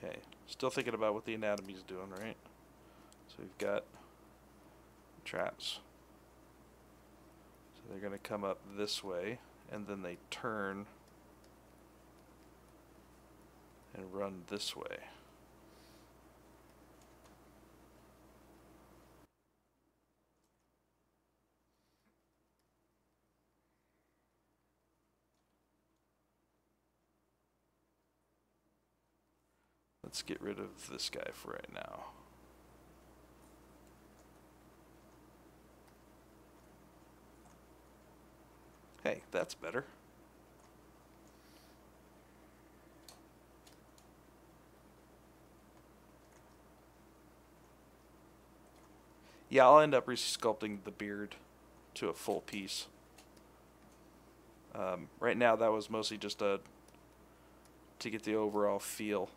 Okay, still thinking about what the anatomy's doing, right? So we've got traps. So they're going to come up this way, and then they turn and run this way. Let's get rid of this guy for right now. Hey, that's better. Yeah, I'll end up resculpting the beard to a full piece. Right now that was mostly just to get the overall feel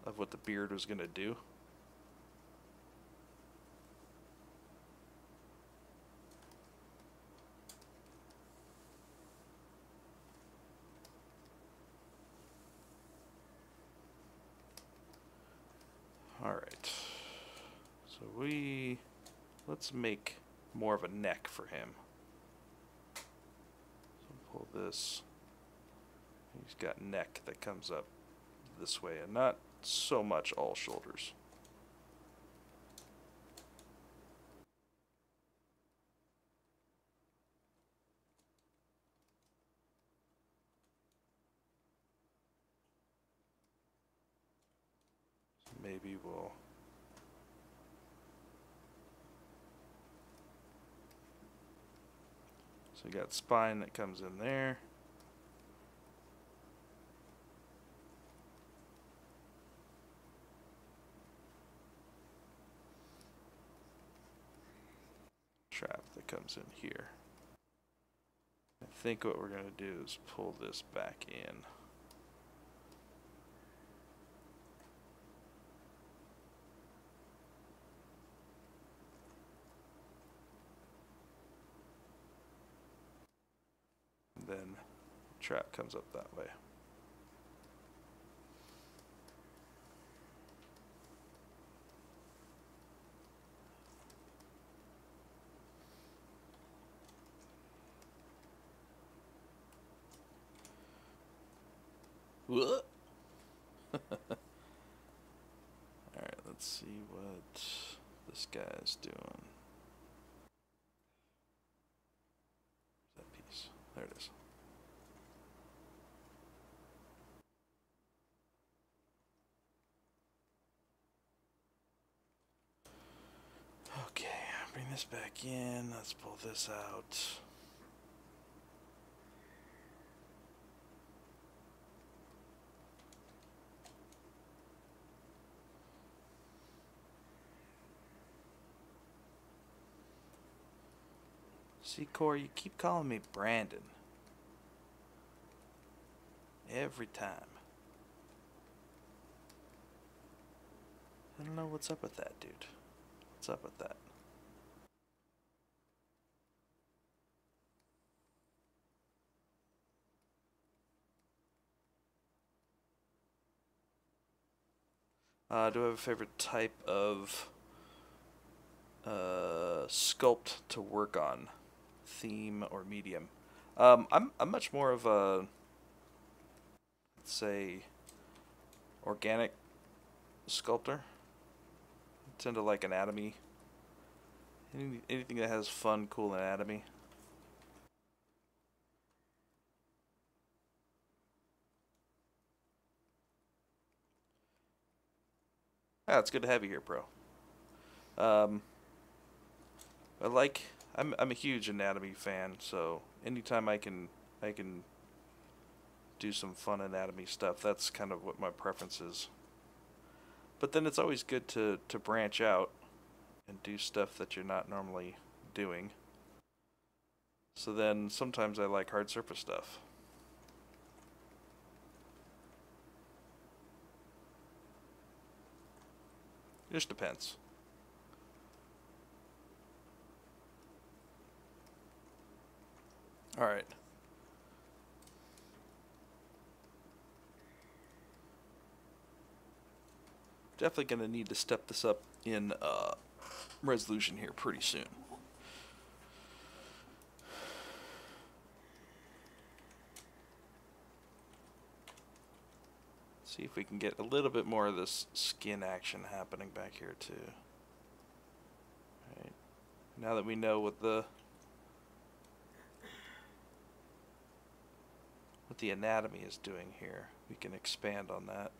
of what the beard was going to do. let's make more of a neck for him. So pull this. He's got neck that comes up this way, and not so much all shoulders. So maybe we'll... So we got spine that comes in there. Trap that comes in here. I think what we're going to do is pull this back in. And then the trap comes up that way. What? Alright, let's see what this guy's doing. That piece. There it is. Okay, bring this back in. Let's pull this out. See, Corey, you keep calling me Brandon. Every time. I don't know what's up with that, dude. What's up with that? Do I have a favorite type of sculpt to work on? Theme or medium? I'm much more of a, let's say, organic sculptor. I tend to like anatomy. Anything that has fun, cool anatomy. Ah, it's good to have you here, bro. I'm a huge anatomy fan, so anytime I can do some fun anatomy stuff, that's kind of what my preference is. But then it's always good to branch out and do stuff that you're not normally doing. So then sometimes I like hard surface stuff. It just depends. Alright. Definitely going to need to step this up in resolution here pretty soon. See if we can get a little bit more of this skin action happening back here too. Right. Now that we know what the anatomy is doing here, we can expand on that.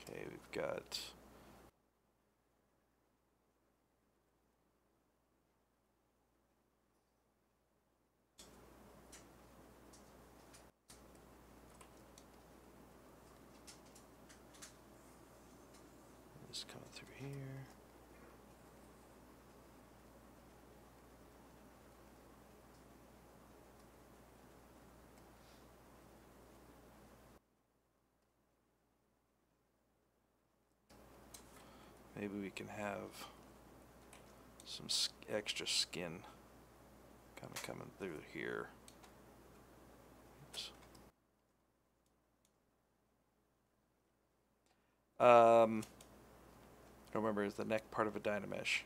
Okay, we've got this coming through here. Maybe we can have some extra skin kind of coming through here. Oops. I don't remember, is the neck part of a Dynamesh?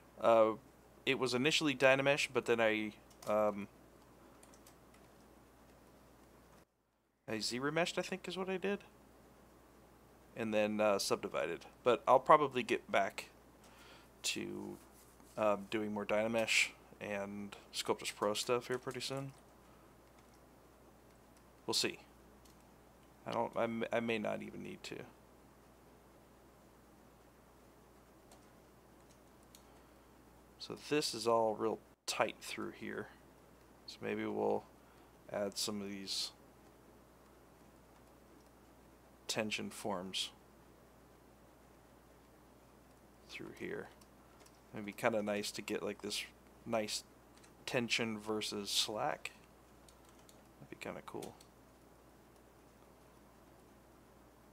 It was initially Dynamesh, but then I ZBrushLIVE, I think is what I did. And then subdivided. But I'll probably get back to doing more Dynamesh and Sculptris Pro stuff here pretty soon. We'll see. I may not even need to. So this is all real tight through here. So maybe we'll add some of these tension forms through here. It'd be kind of nice to get like this nice tension versus slack. That'd be kind of cool.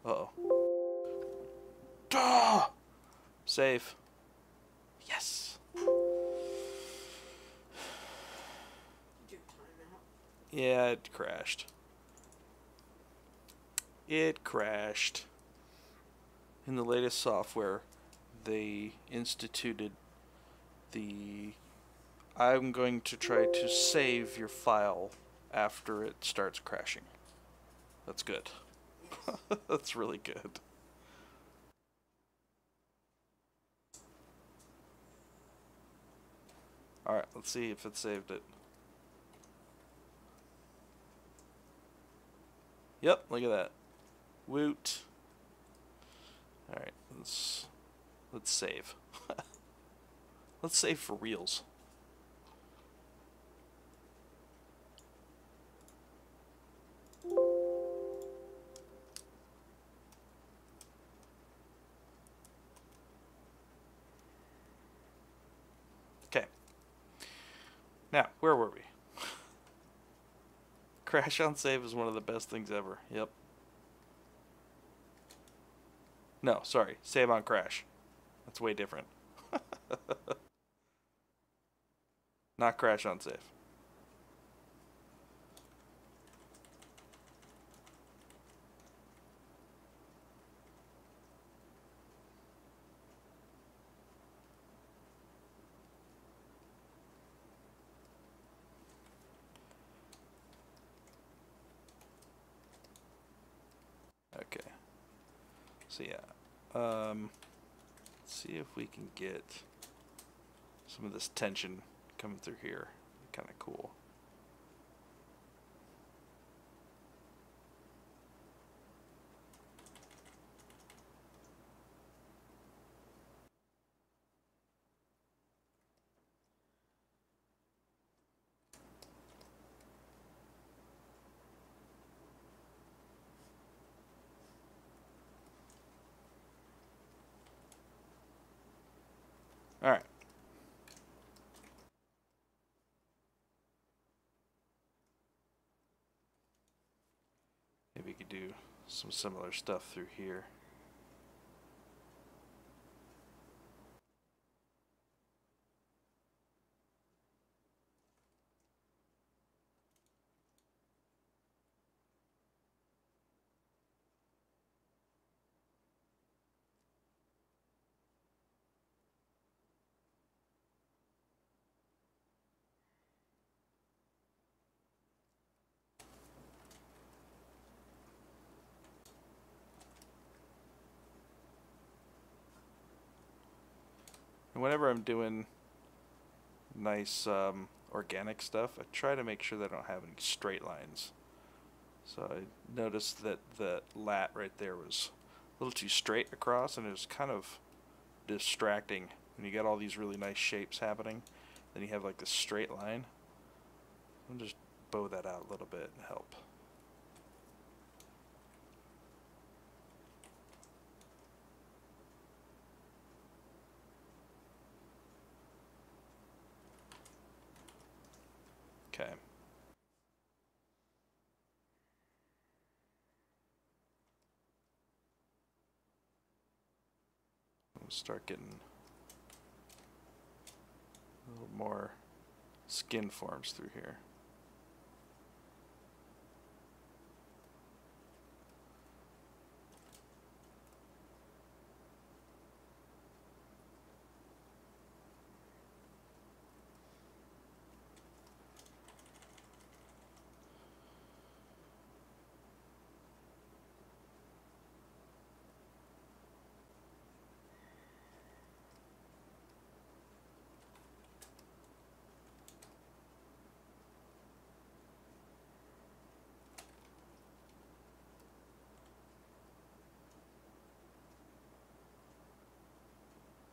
Uh-oh. Duh! Save. Yes. Yeah, it crashed. It crashed. In the latest software, they instituted the I'm going to try to save your file after it starts crashing. That's good. That's really good. Alright, let's see if it saved it. Yep, look at that. Woot. Alright, let's save. Let's save for reals. Okay. Now, where were we? Crash on save is one of the best things ever. Yep. No, sorry. Save on crash. That's way different. Not crash on save. Okay. So yeah. Let's see if we can get some of this tension coming through here. Kind of cool. All right. Maybe we could do some similar stuff through here. And whenever I'm doing nice organic stuff, I try to make sure that I don't have any straight lines. So I noticed that the lat right there was a little too straight across, and it was kind of distracting when you got all these really nice shapes happening. Then you have like this straight line. I'll just bow that out a little bit and help. Okay. start getting a little more skin forms through here.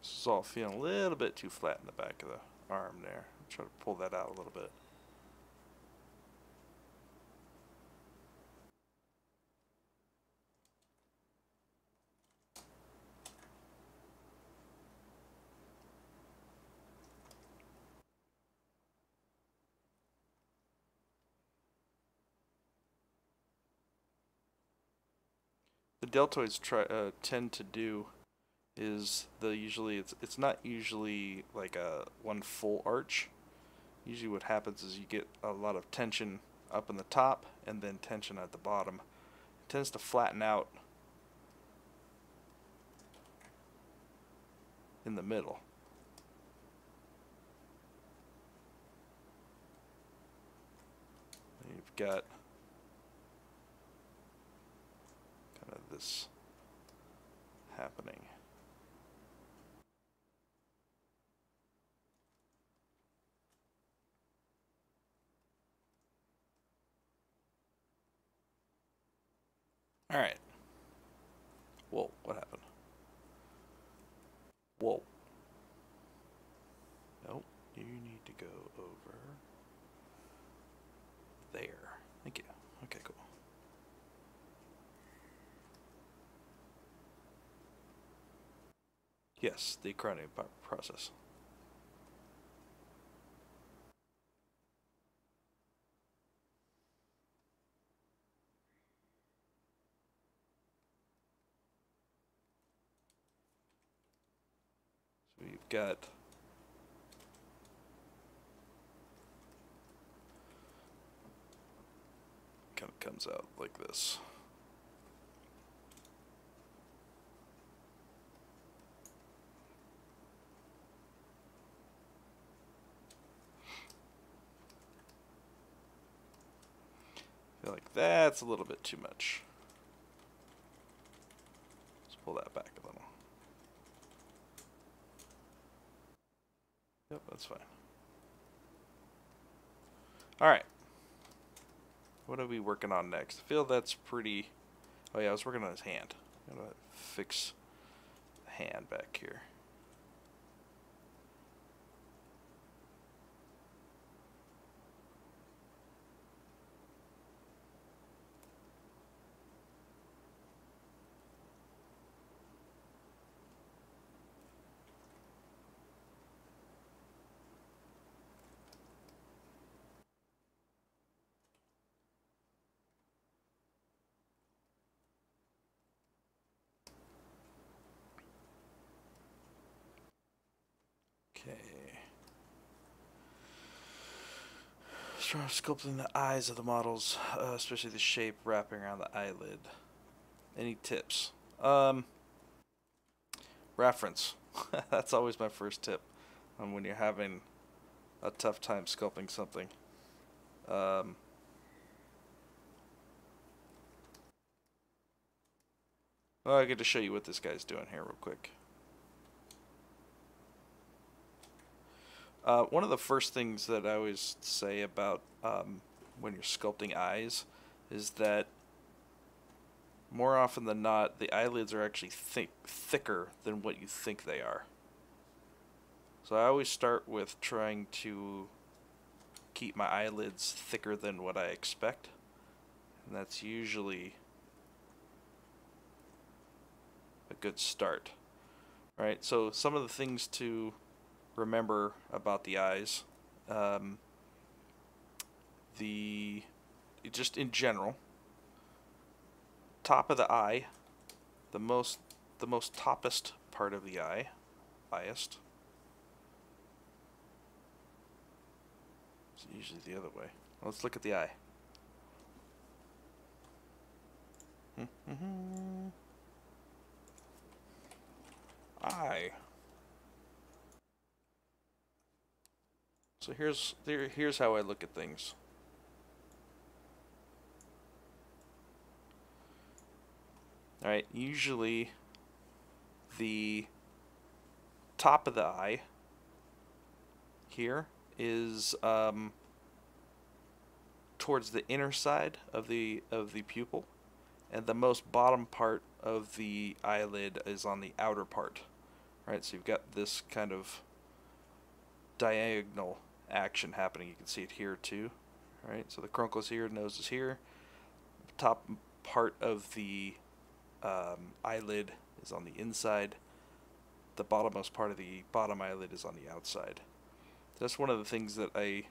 This is all feeling a little bit too flat in the back of the arm there. I'll try to pull that out a little bit. The deltoids tend to do is it's not usually like a one full arch. Usually what happens is you get a lot of tension up in the top and then tension at the bottom. It tends to flatten out in the middle. And you've got kind of this happening. All right. Whoa, what happened? Whoa. Nope, you need to go over there. Thank you. Okay, cool. Yes, the crowning process. So we've got kind of comes out like this. I feel like that's a little bit too much. Let's pull that back a little. Yep, that's fine. Alright. What are we working on next? I feel that's pretty... Oh yeah, I was working on his hand. I'm gonna fix the hand back here. Okay. Start sculpting the eyes of the models, especially the shape wrapping around the eyelid. Any tips? Reference. That's always my first tip when you're having a tough time sculpting something. Well, I get to show you what this guy's doing here real quick. One of the first things that I always say about when you're sculpting eyes is that more often than not, the eyelids are actually thicker than what you think they are. So I always start with trying to keep my eyelids thicker than what I expect, and that's usually a good start. Right? So some of the things to remember about the eyes, just in general, top of the eye, the most toppest part of the eye, biased. It's usually the other way. Let's look at the eye. Eye. So here's how I look at things. All right, usually the top of the eye here is towards the inner side of the pupil, and the most bottom part of the eyelid is on the outer part. Right, so you've got this kind of diagonal action happening. You can see it here too. Right, so the caruncle is here, nose is here. The top part of the eyelid is on the inside. The bottommost part of the bottom eyelid is on the outside. That's one of the things that I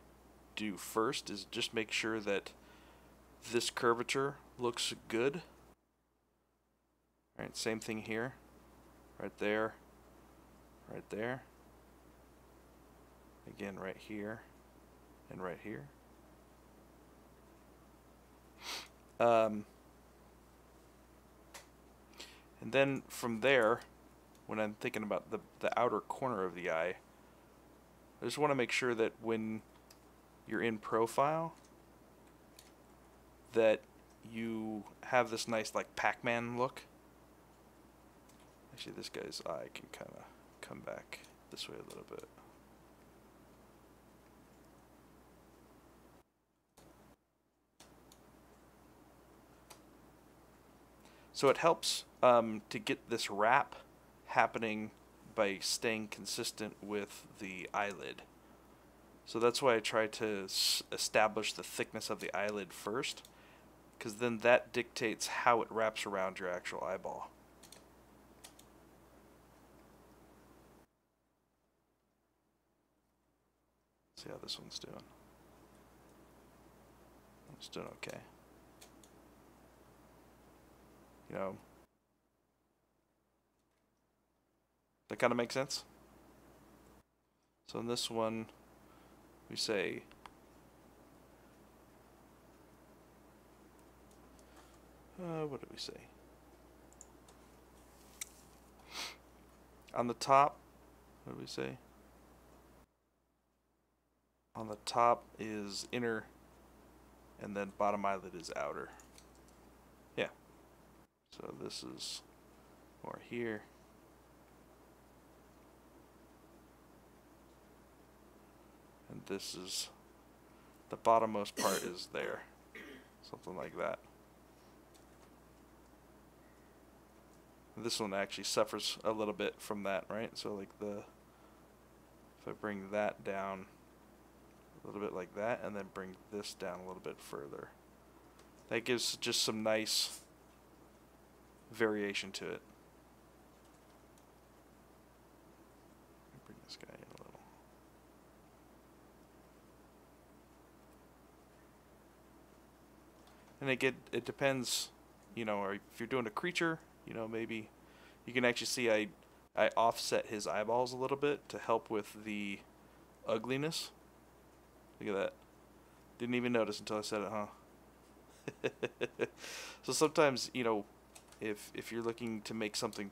do first, is just make sure that this curvature looks good. All right, same thing here. Right there. Right there. Again, right here. And right here. And then from there, when I'm thinking about the outer corner of the eye, I just want to make sure that when you're in profile, that you have this nice like Pac-Man look. Actually, this guy's eye can kind of come back this way a little bit. So it helps to get this wrap happening by staying consistent with the eyelid. So that's why I try to establish the thickness of the eyelid first, because then that dictates how it wraps around your actual eyeball. See how this one's doing. It's doing okay. You know, that kind of makes sense. So in this one, we say what did we say? On the top, what did we say? On the top is inner, and then bottom eyelid is outer. Yeah. So this is more here. And this is, the bottommost part is there. Something like that. This one actually suffers a little bit from that, right? So like if I bring that down a little bit like that, and then bring this down a little bit further, that gives just some nice variation to it. Bring this guy in a little. And it depends, you know, or if you're doing a creature, you know, maybe you can actually see I offset his eyeballs a little bit to help with the ugliness. Look at that. Didn't even notice until I said it, huh? So sometimes, you know, if you're looking to make something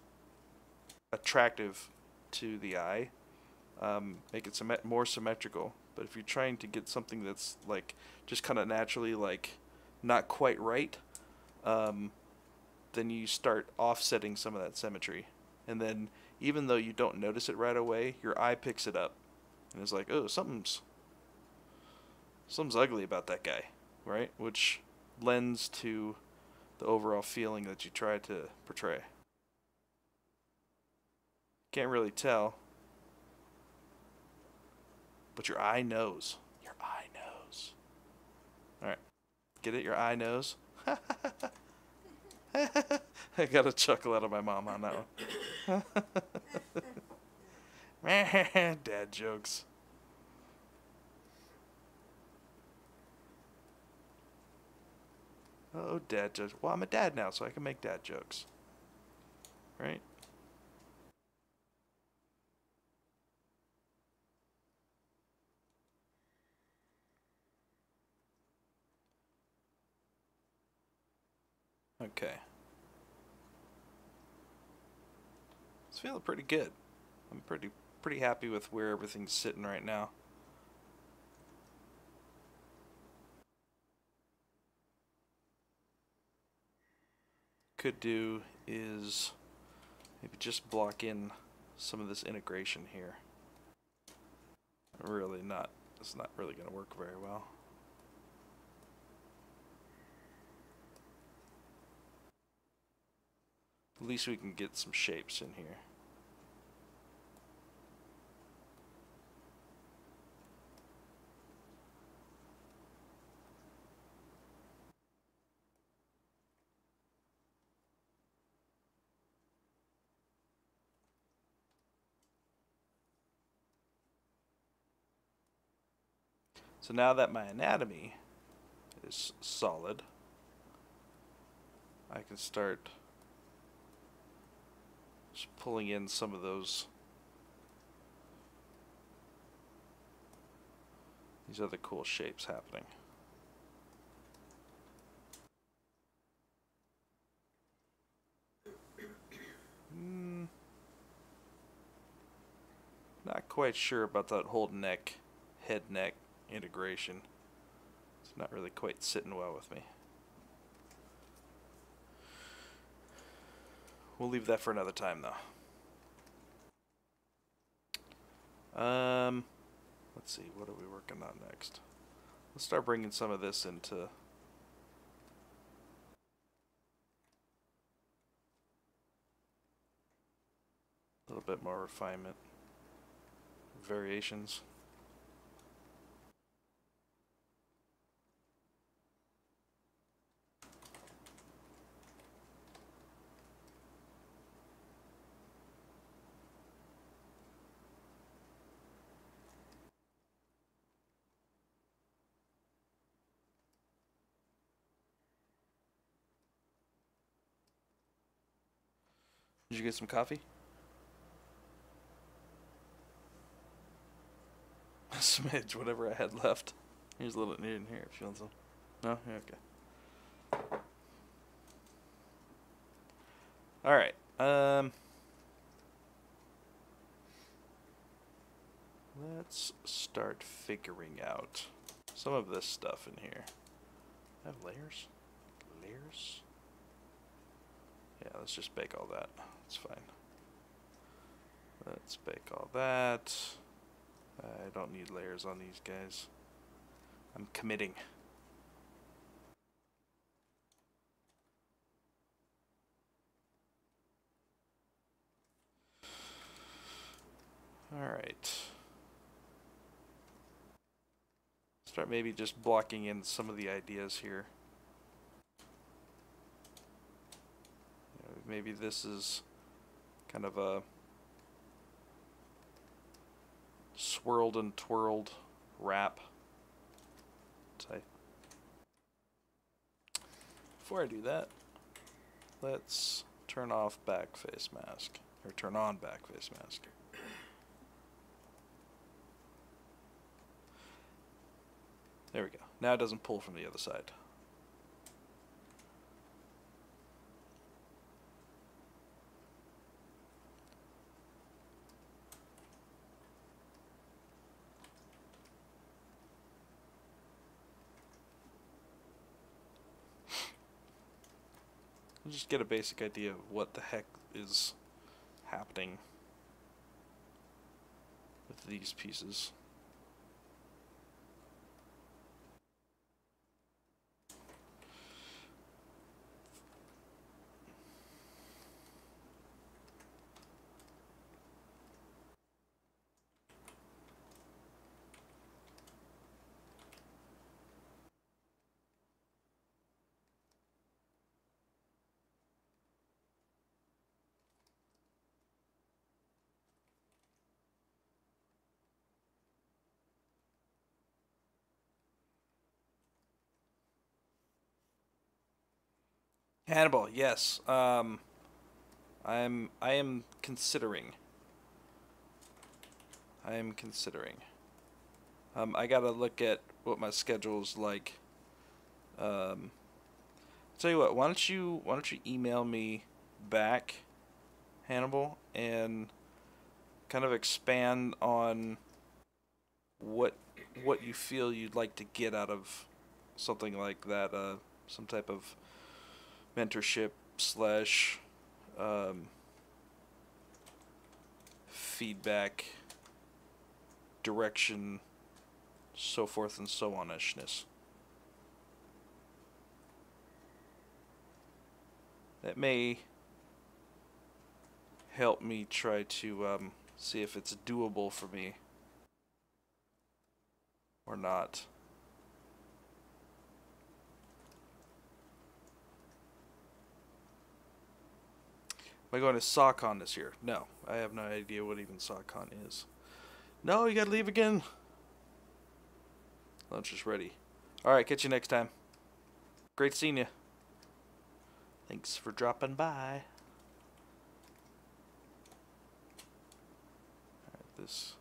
attractive to the eye, make it more symmetrical. But if you're trying to get something that's like just kind of naturally like not quite right, then you start offsetting some of that symmetry. And then even though you don't notice it right away, your eye picks it up. And it's like, oh, something's ugly about that guy, right? Which lends to the overall feeling that you try to portray. Can't really tell, but your eye knows. Your eye knows. Alright. Get it? Your eye knows? I got a chuckle out of my mom on that one. Dad jokes. Oh, dad jokes. Well, I'm a dad now, so I can make dad jokes. Right? Okay. It's feeling pretty good. I'm pretty happy with where everything's sitting right now. Could do is maybe just block in some of this integration here. Really not, it's not really going to work very well. At least we can get some shapes in here. So now that my anatomy is solid, I can start just pulling in some of these other cool shapes happening. Not quite sure about that whole head neck integration. It's not really quite sitting well with me. We'll leave that for another time though. Let's see, what are we working on next? Let's start bringing some of this into a little bit more refinement, variations. Did you get some coffee? A smidge, whatever I had left. Here's a little bit in here if you want some. No? Yeah, okay. Alright. Let's start figuring out some of this stuff in here. I have layers? Layers? Yeah, let's just bake all that. It's fine. Let's bake all that. I don't need layers on these guys. I'm committing. Alright. Start maybe just blocking in some of the ideas here. Maybe this is kind of a swirled and twirled wrap type. Before I do that, let's turn off back face mask, or turn on back face mask. There we go. Now it doesn't pull from the other side. Just get a basic idea of what the heck is happening with these pieces. Hannibal, yes. I am considering. I gotta look at what my schedule's like. Tell you what, why don't you email me back, Hannibal, and kind of expand on what you feel you'd like to get out of something like that, some type of mentorship slash feedback, direction, so forth and so on-ishness. That may help me try to see if it's doable for me or not. Am I going to SawCon this year? No, I have no idea what even SawCon is. No, you gotta leave again. Lunch is ready. Alright, catch you next time. Great seeing you. Thanks for dropping by. Alright, this.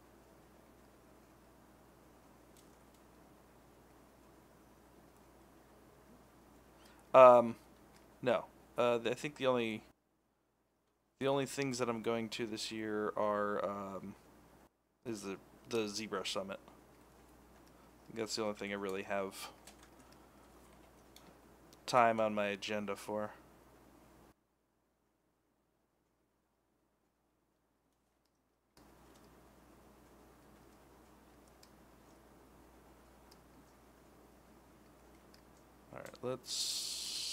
No. I think the only things that I'm going to this year are is the ZBrush Summit. I think that's the only thing I really have time on my agenda for. Alright, let's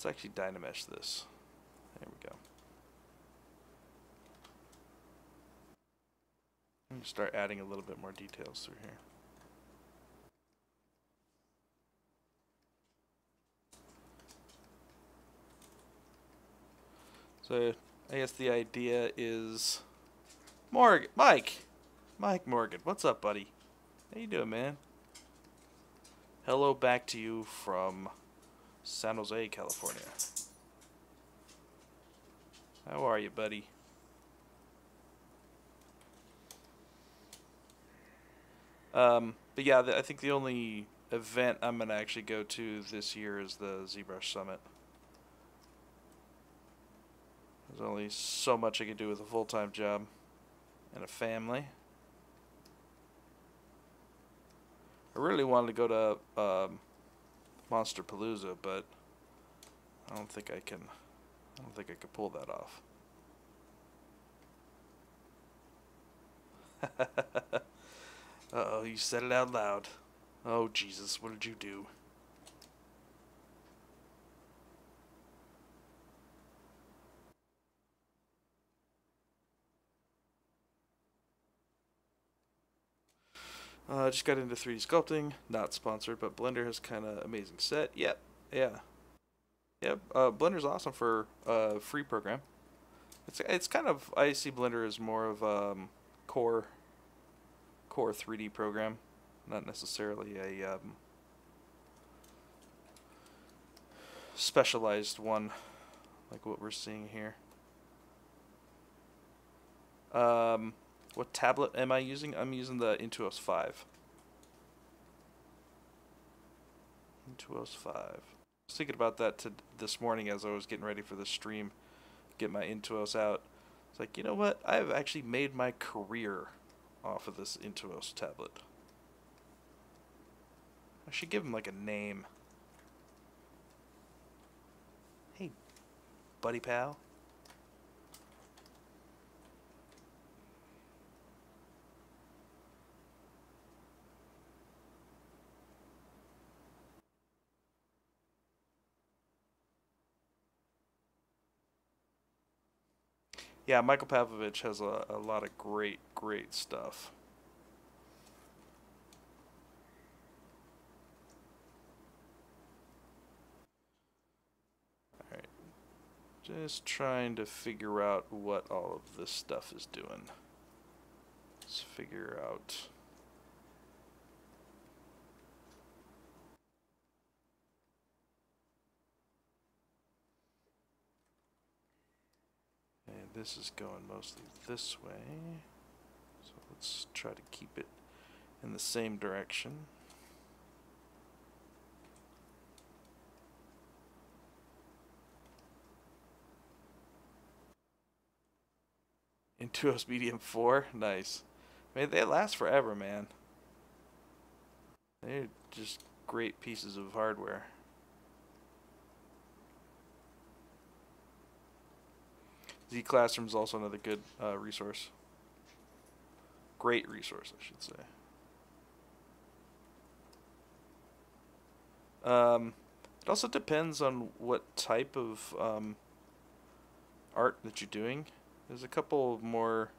actually Dynamesh this. There we go. I'm going to start adding a little bit more details through here. So I guess the idea is Mike Morgan, what's up, buddy? How you doing, man? Hello back to you from San Jose, California. How are you, buddy? But yeah, I think the only event I'm going to actually go to this year is the ZBrush Summit. There's only so much I can do with a full-time job and a family. I really wanted to go to Monsterpalooza, but I don't think I can pull that off. Uh-oh, you said it out loud. Oh, Jesus, what did you do? Just got into 3D sculpting. Not sponsored, but Blender has kind of amazing set. Yep, yeah. Yep, Blender's awesome for a free program. It's kind of, I see Blender as more of core 3D program, not necessarily a specialized one like what we're seeing here. What tablet am I using? I'm using the Intuos 5. Intuos 5. I was thinking about that this morning as I was getting ready for the stream, get my Intuos out. It's like, you know what? I've actually made my career off of this Intuos tablet. I should give him like a name. Hey, buddy pal. Yeah, Michael Pavlovich has a lot of great stuff. Alright. Just trying to figure out what all of this stuff is doing. Let's figure out. And this is going mostly this way. So let's try to keep it in the same direction. Duos Medium 4? Nice. I mean, they last forever, man. They're just great pieces of hardware. Z Classroom is also another good resource. Great resource, I should say. It also depends on what type of art that you're doing. There's a couple more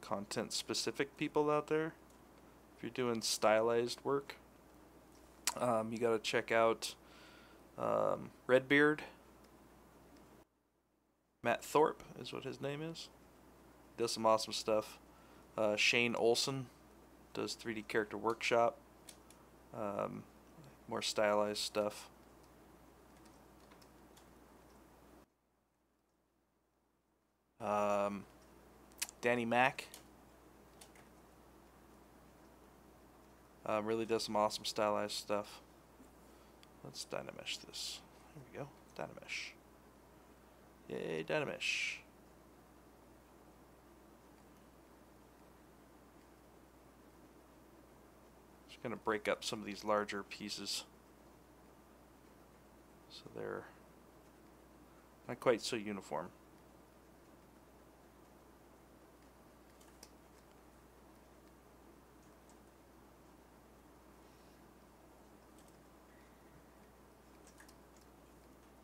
content-specific people out there. If you're doing stylized work, you gotta check out Redbeard. Matt Thorpe is what his name is. Does some awesome stuff. Shane Olson does 3D Character Workshop. More stylized stuff. Danny Mack really does some awesome stylized stuff. Let's Dynamesh this. There we go. Dynamesh. Yay, Dynamesh. Just gonna break up some of these larger pieces so they're not quite so uniform.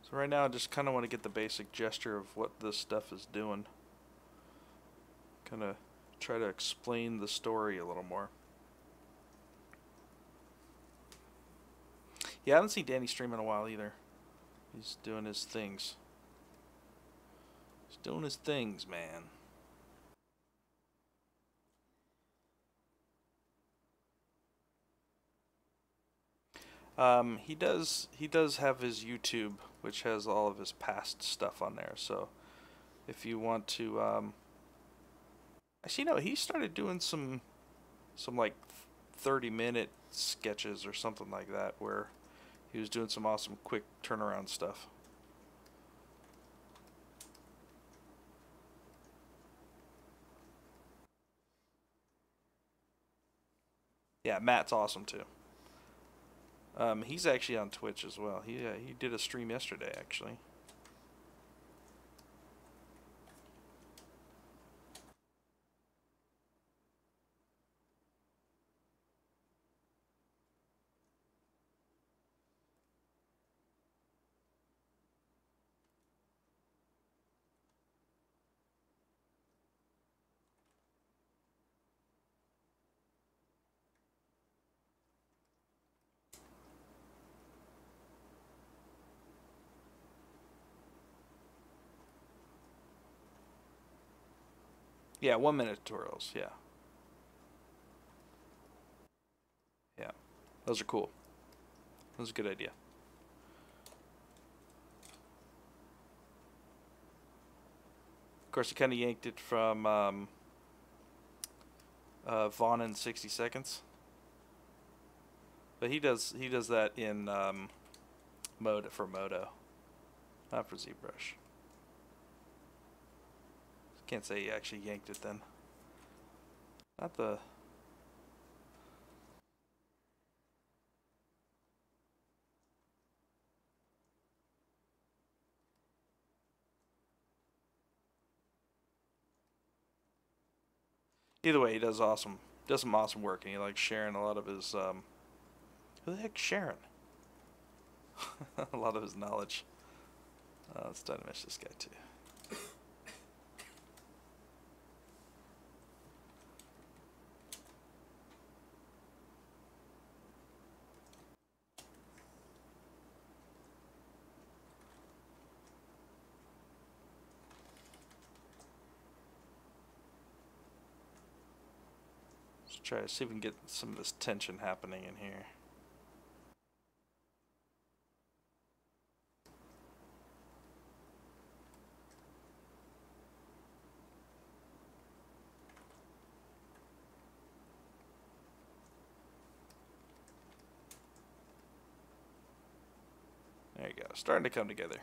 So right now I just kind of want to get the basic gesture of what this stuff is doing. Kind of try to explain the story a little more. Yeah, I haven't seen Danny stream in a while either. He's doing his things. He's doing his things, man. He does have his YouTube, which has all of his past stuff on there. So if you want to, actually no, he started doing some like 30-minute sketches or something like that, where he was doing some awesome quick turnaround stuff. Yeah, Matt's awesome too. He's actually on Twitch as well. He did a stream yesterday, actually. Yeah, 1-minute tutorials, yeah. Yeah, those are cool. That's a good idea. Of course, he kind of yanked it from Vaughn in 60 Seconds. But he does that in mode for Modo, not for ZBrush. Can't say he actually yanked it then. Not the... Either way, he does awesome. Does some awesome work, and he likes sharing a lot of his who the heck's Sharon? A lot of his knowledge. Let's Dynamesh this guy too. Let's try to see if we can get some of this tension happening in here. There you go. Starting to come together.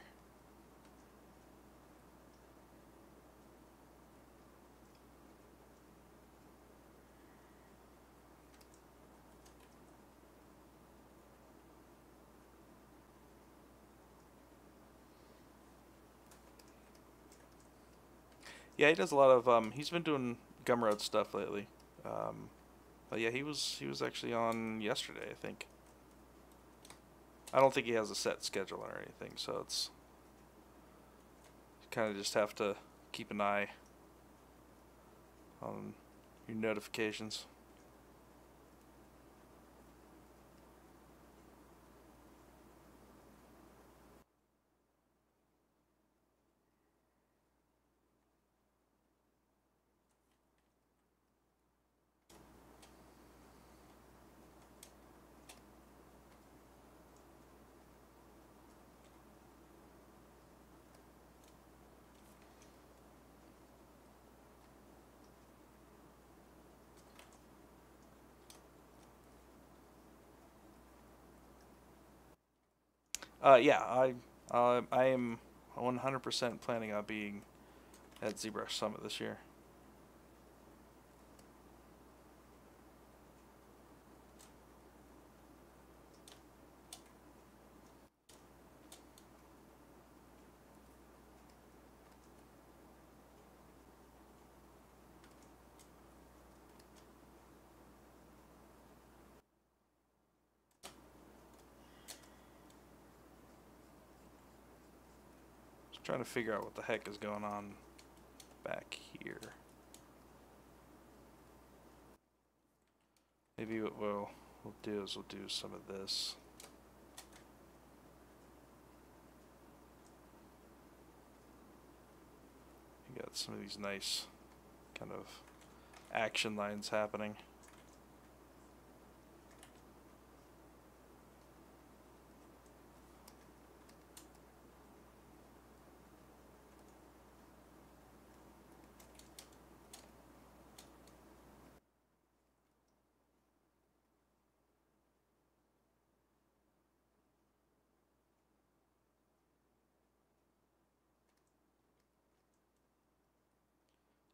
Yeah, he does a lot of. He's been doing Gumroad stuff lately. But yeah, he was actually on yesterday, I think. I don't think he has a set schedule or anything, so it's kind of just have to keep an eye on your notifications. Yeah, I am 100% planning on being at ZBrush Summit this year. Just trying to figure out what the heck is going on back here. Maybe what we'll do is we'll do some of this. You got some of these nice kind of action lines happening.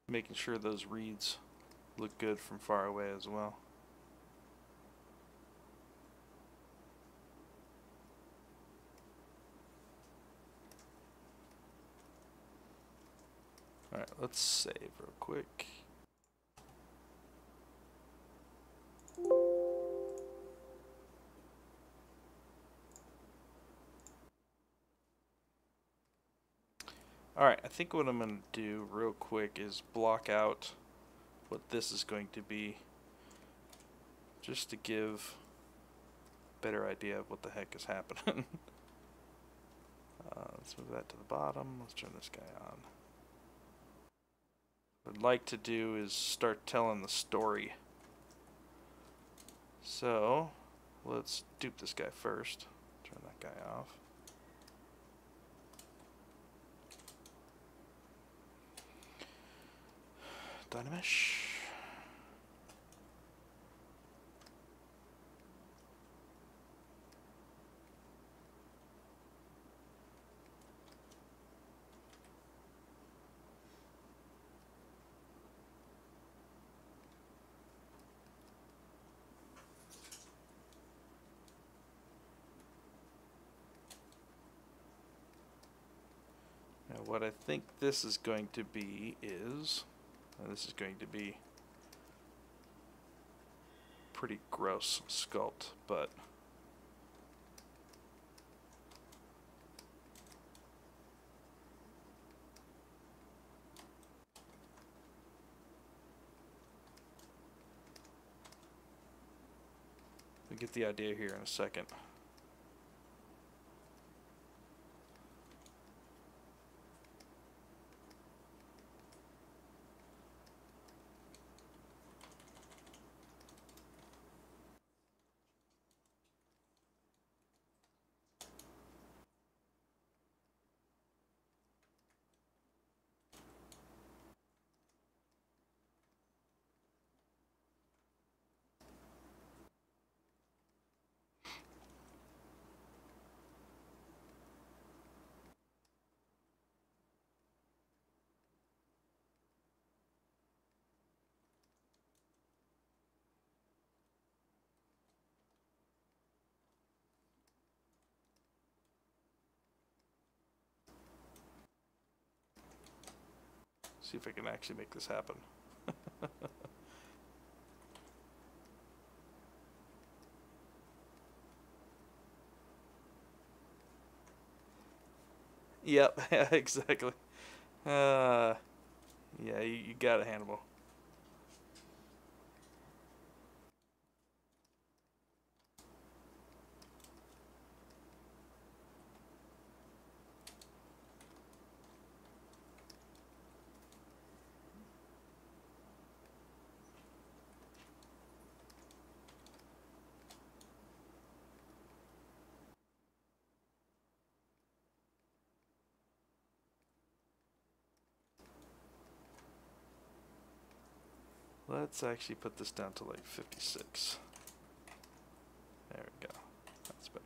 Making sure those reeds look good from far away as well. Alright, let's save real quick. Alright, I think what I'm going to do real quick is block out what this is going to be, just to give a better idea of what the heck is happening. Let's move that to the bottom. Let's turn this guy on. What I'd like to do is start telling the story. So, let's dupe this guy first. Turn that guy off. Dynamesh. Now what I think this is going to be is, this is going to be pretty gross sculpt, but we'll get the idea here in a second. See if I can actually make this happen. Yep, yeah, exactly. Yeah, you got it, Hannibal. Let's actually put this down to like 56. There we go. That's better.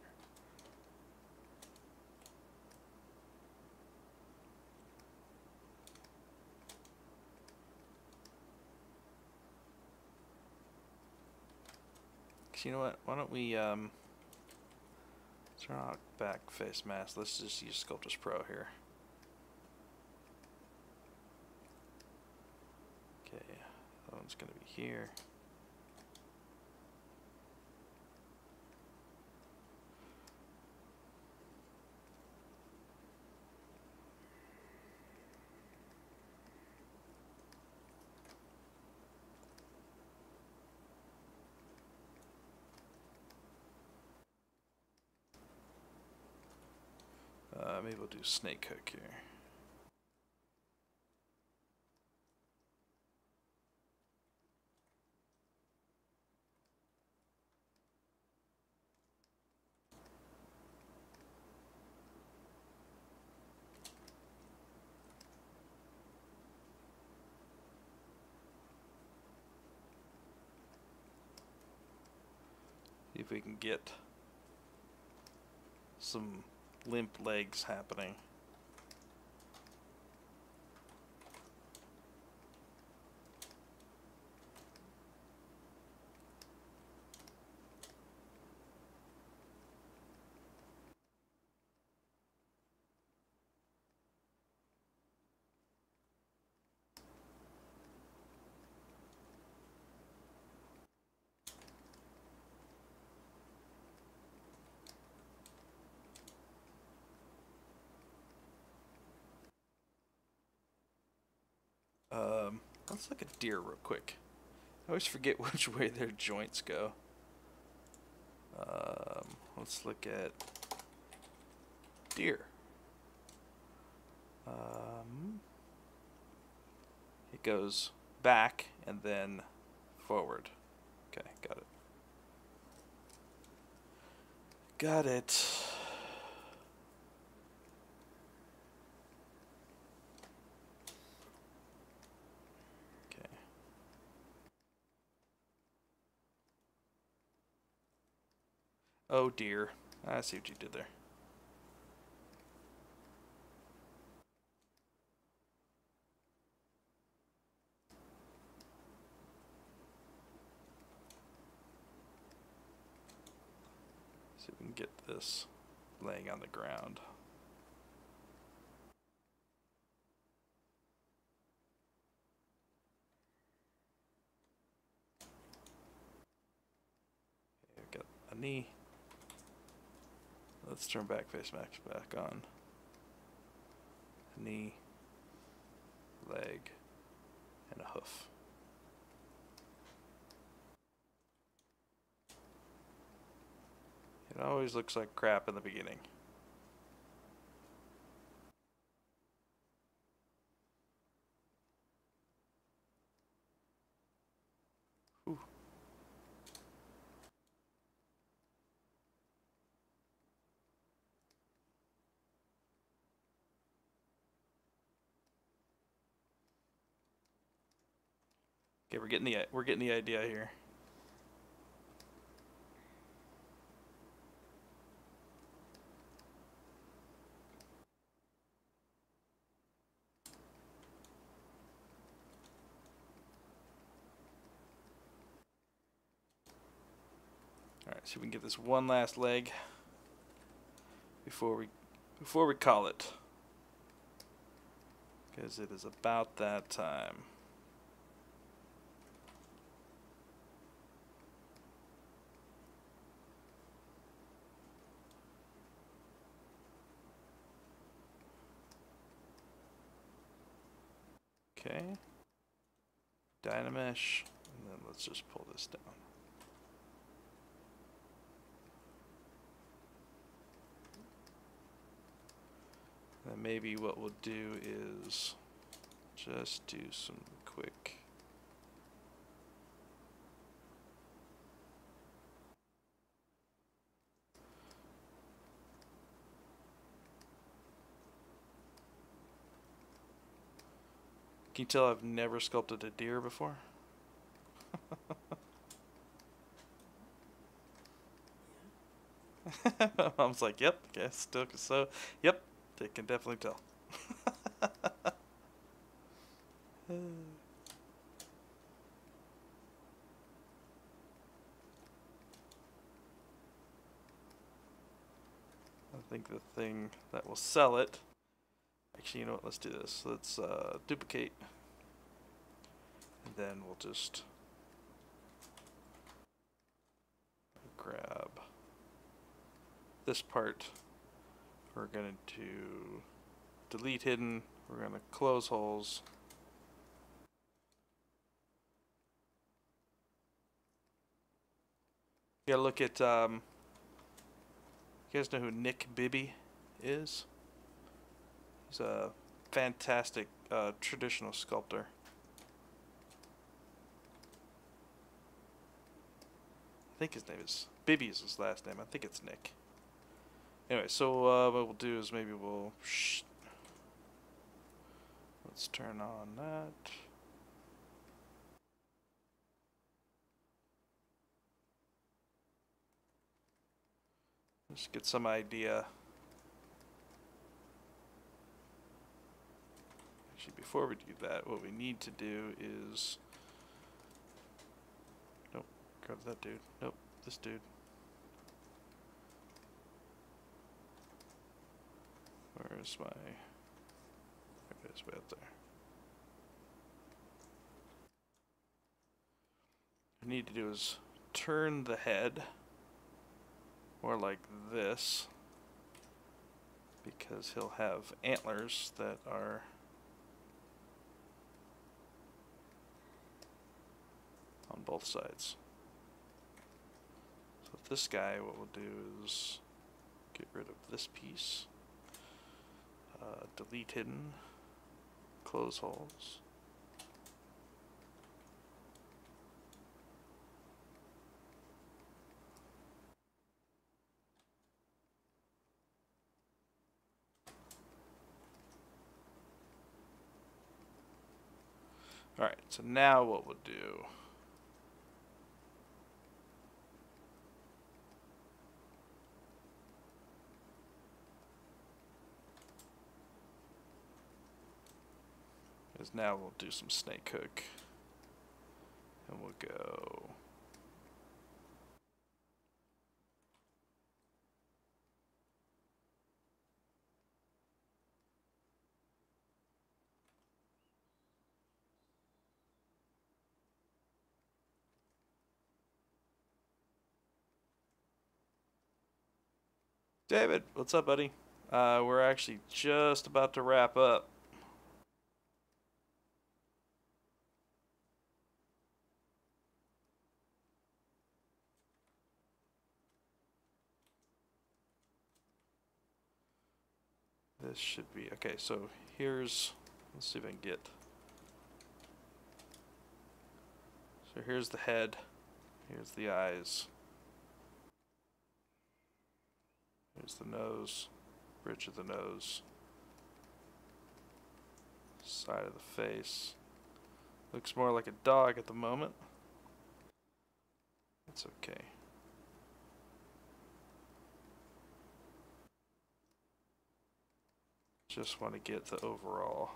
You know what? Why don't we turn on back face mask? Let's just use Sculptris Pro here. Okay, that one's going to be here. Maybe we'll do snake hook here. See if we can get some limp legs happening. Let's look at deer real quick. I always forget which way their joints go. Let's look at deer. It goes back and then forward. Okay, got it. Got it. Okay. Oh dear. I see what you did there. See if we can get this laying on the ground. Okay, we've got a knee. Let's turn back face mask back on. A knee, leg, and a hoof. It always looks like crap in the beginning. Ooh. Okay, we're getting the idea here. Alright, so we can get this one last leg before we call it. because it is about that time. Okay. Dynamesh, and then let's just pull this down. And maybe what we'll do is just do some quick Can you tell I've never sculpted a deer before? Mom's like, yep, guess still so. Yep, they can definitely tell. I think the thing that will sell it. Actually, you know what? Let's do this. Let's duplicate, and then we'll just grab this part. We're going to delete hidden. We're going to close holes. You gotta look at, you guys know who Nick Bibby is? He's a fantastic traditional sculptor. I think his name is, Bibby is his last name. I think it's Nick. Anyway, so what we'll do is maybe we'll, let's turn on that. Just get some idea. Actually, before we do that, what we need to do is, nope, grab that dude. Nope, this dude. Where's my, there it is, way up there. What we need to do is turn the head more like this, because he'll have antlers that are on both sides. So with this guy, what we'll do is get rid of this piece, delete hidden, close holes. Alright, so now what we'll do is now we'll do some snake hook, and we'll go David, what's up, buddy? We're actually just about to wrap up. This should be, okay, so here's, let's see if I can get, so here's the head, here's the eyes, here's the nose, bridge of the nose, side of the face. Looks more like a dog at the moment. It's okay. Just want to get the overall.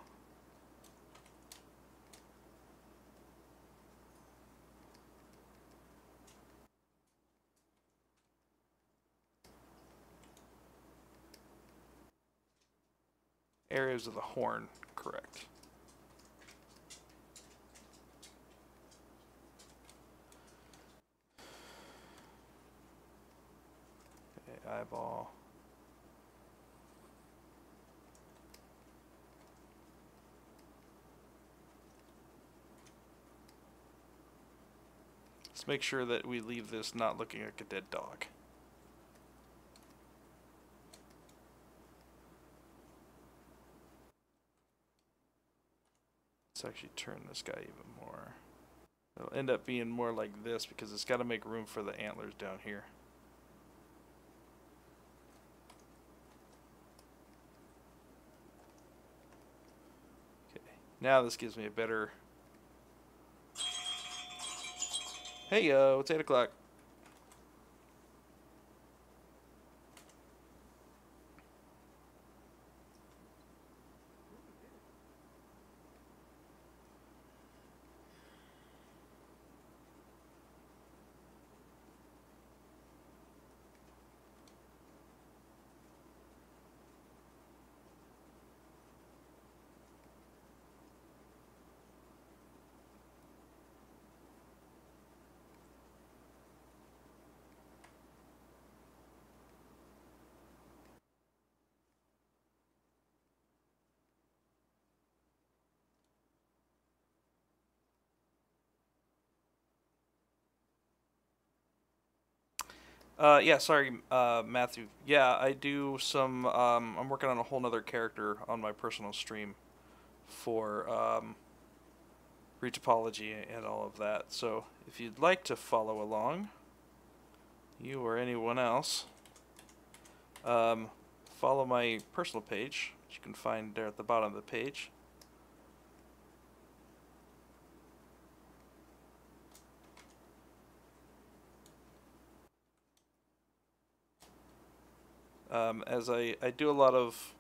Areas of the horn correct. Okay, eyeball. Let's make sure that we leave this not looking like a dead dog. Let's actually turn this guy even more. It'll end up being more like this because it's got to make room for the antlers down here. Okay, now this gives me a better... Hey yo, it's 8 o'clock. Yeah, sorry, Matthew. Yeah, I do some, I'm working on a whole nother character on my personal stream for, retopology and all of that. So, if you'd like to follow along, you or anyone else, follow my personal page, which you can find there at the bottom of the page. As I do a lot of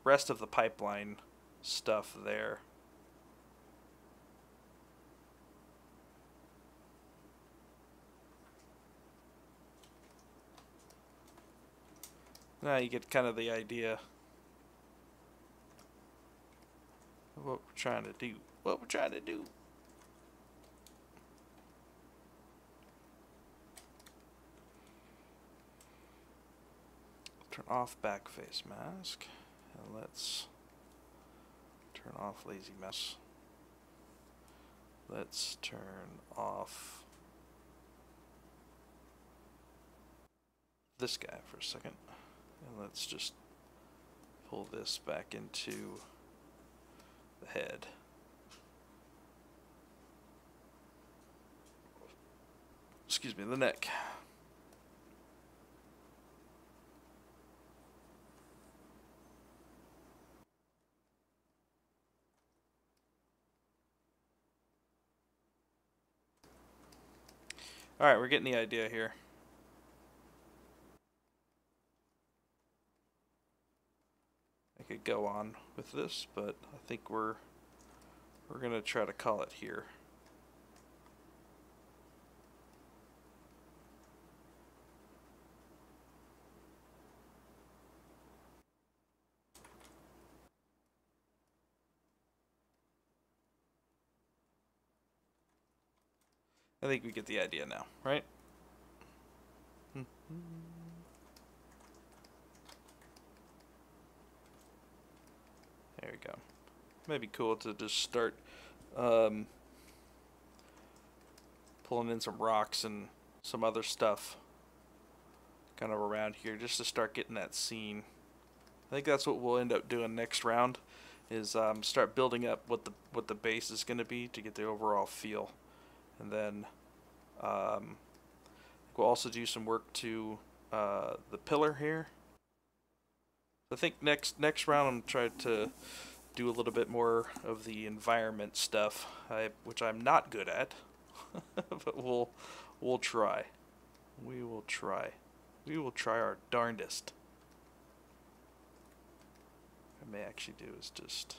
rest of the pipeline stuff there. Now you get kind of the idea of what we're trying to do. What we're trying to do. Turn off back face mask. And let's turn off lazy mouse. Let's turn off this guy for a second. And let's just pull this back into the head. Excuse me, the neck. Alright, we're getting the idea here. I could go on with this, but I think we're gonna try to call it here. I think we get the idea now, right? There we go. Maybe cool to just start pulling in some rocks and some other stuff kind of around here just to start getting that scene. I think that's what we'll end up doing next round is start building up what the base is going to be to get the overall feel. And then we'll also do some work to the pillar here. I think next round I'm trying to do a little bit more of the environment stuff, which I'm not good at, but we'll try. We will try. We will try our darndest. What I may actually do is just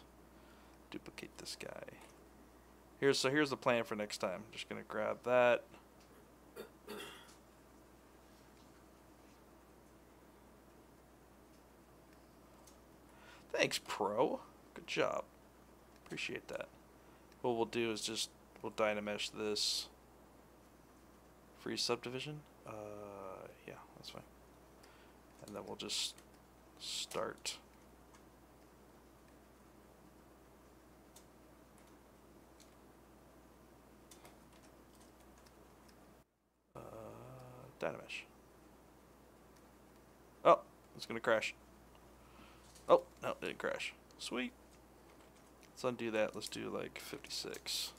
duplicate this guy. Here's the plan for next time. Just gonna grab that. Thanks, Pro. Good job. Appreciate that. What we'll do is just, we'll dynamesh this. Free subdivision? Yeah, that's fine. And then we'll just start. Dynamesh. Oh, it's gonna crash. Oh, no, it didn't crash. Sweet. Let's undo that. Let's do like 56.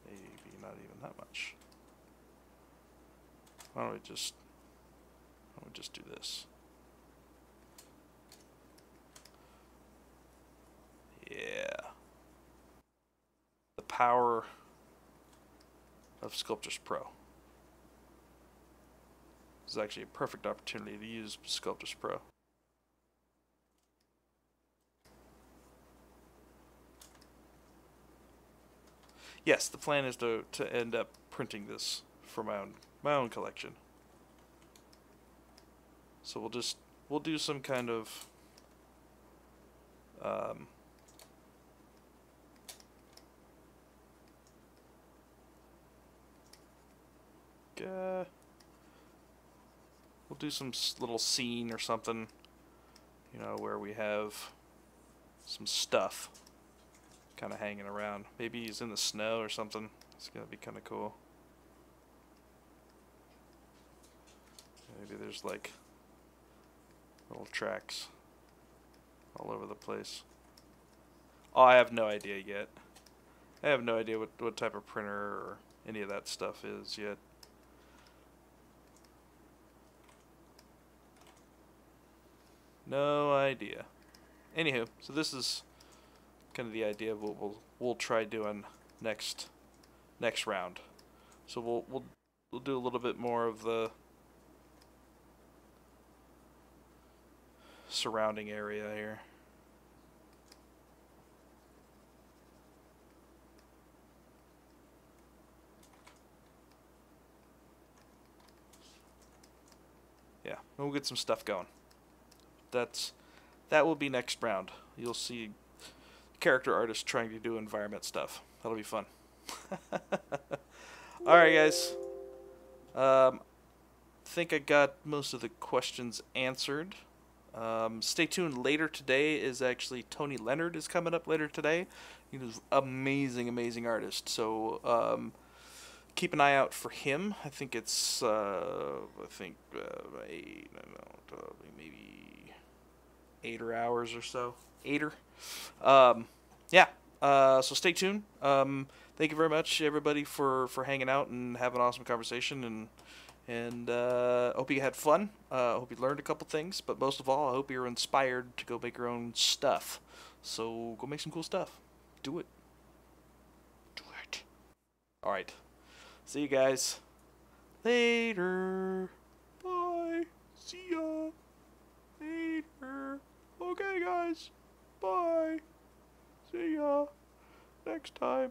Maybe not even that much. Why don't we just do this? Yeah. The power of Sculptris Pro. This is actually a perfect opportunity to use Sculptris Pro. Yes, the plan is to end up printing this for my own collection. So we'll do some kind of we'll do some little scene or something, you know, where we have some stuff kind of hanging around. Maybe he's in the snow or something. It's gonna be kind of cool. Maybe there's like little tracks all over the place. Oh, I have no idea yet. I have no idea what type of printer or any of that stuff is yet. No idea. Anywho, so this is kind of the idea of what we'll try doing next round. So we'll do a little bit more of the surrounding area here. Yeah, we'll get some stuff going. That will be next round. You'll see character artists trying to do environment stuff. That'll be fun. Alright guys. Think I got most of the questions answered. Stay tuned. Later today is actually Tony Leonard is coming up later today. He's an amazing artist. So keep an eye out for him. I think it's maybe 8 hours or so. 8. Yeah. So stay tuned. Thank you very much, everybody, for hanging out and having an awesome conversation. And hope you had fun. Hope you learned a couple things. But most of all, I hope you're inspired to go make your own stuff. So go make some cool stuff. Do it. Do it. All right. See you guys later. Bye. See ya. Later. Okay, guys. Bye. See ya next time.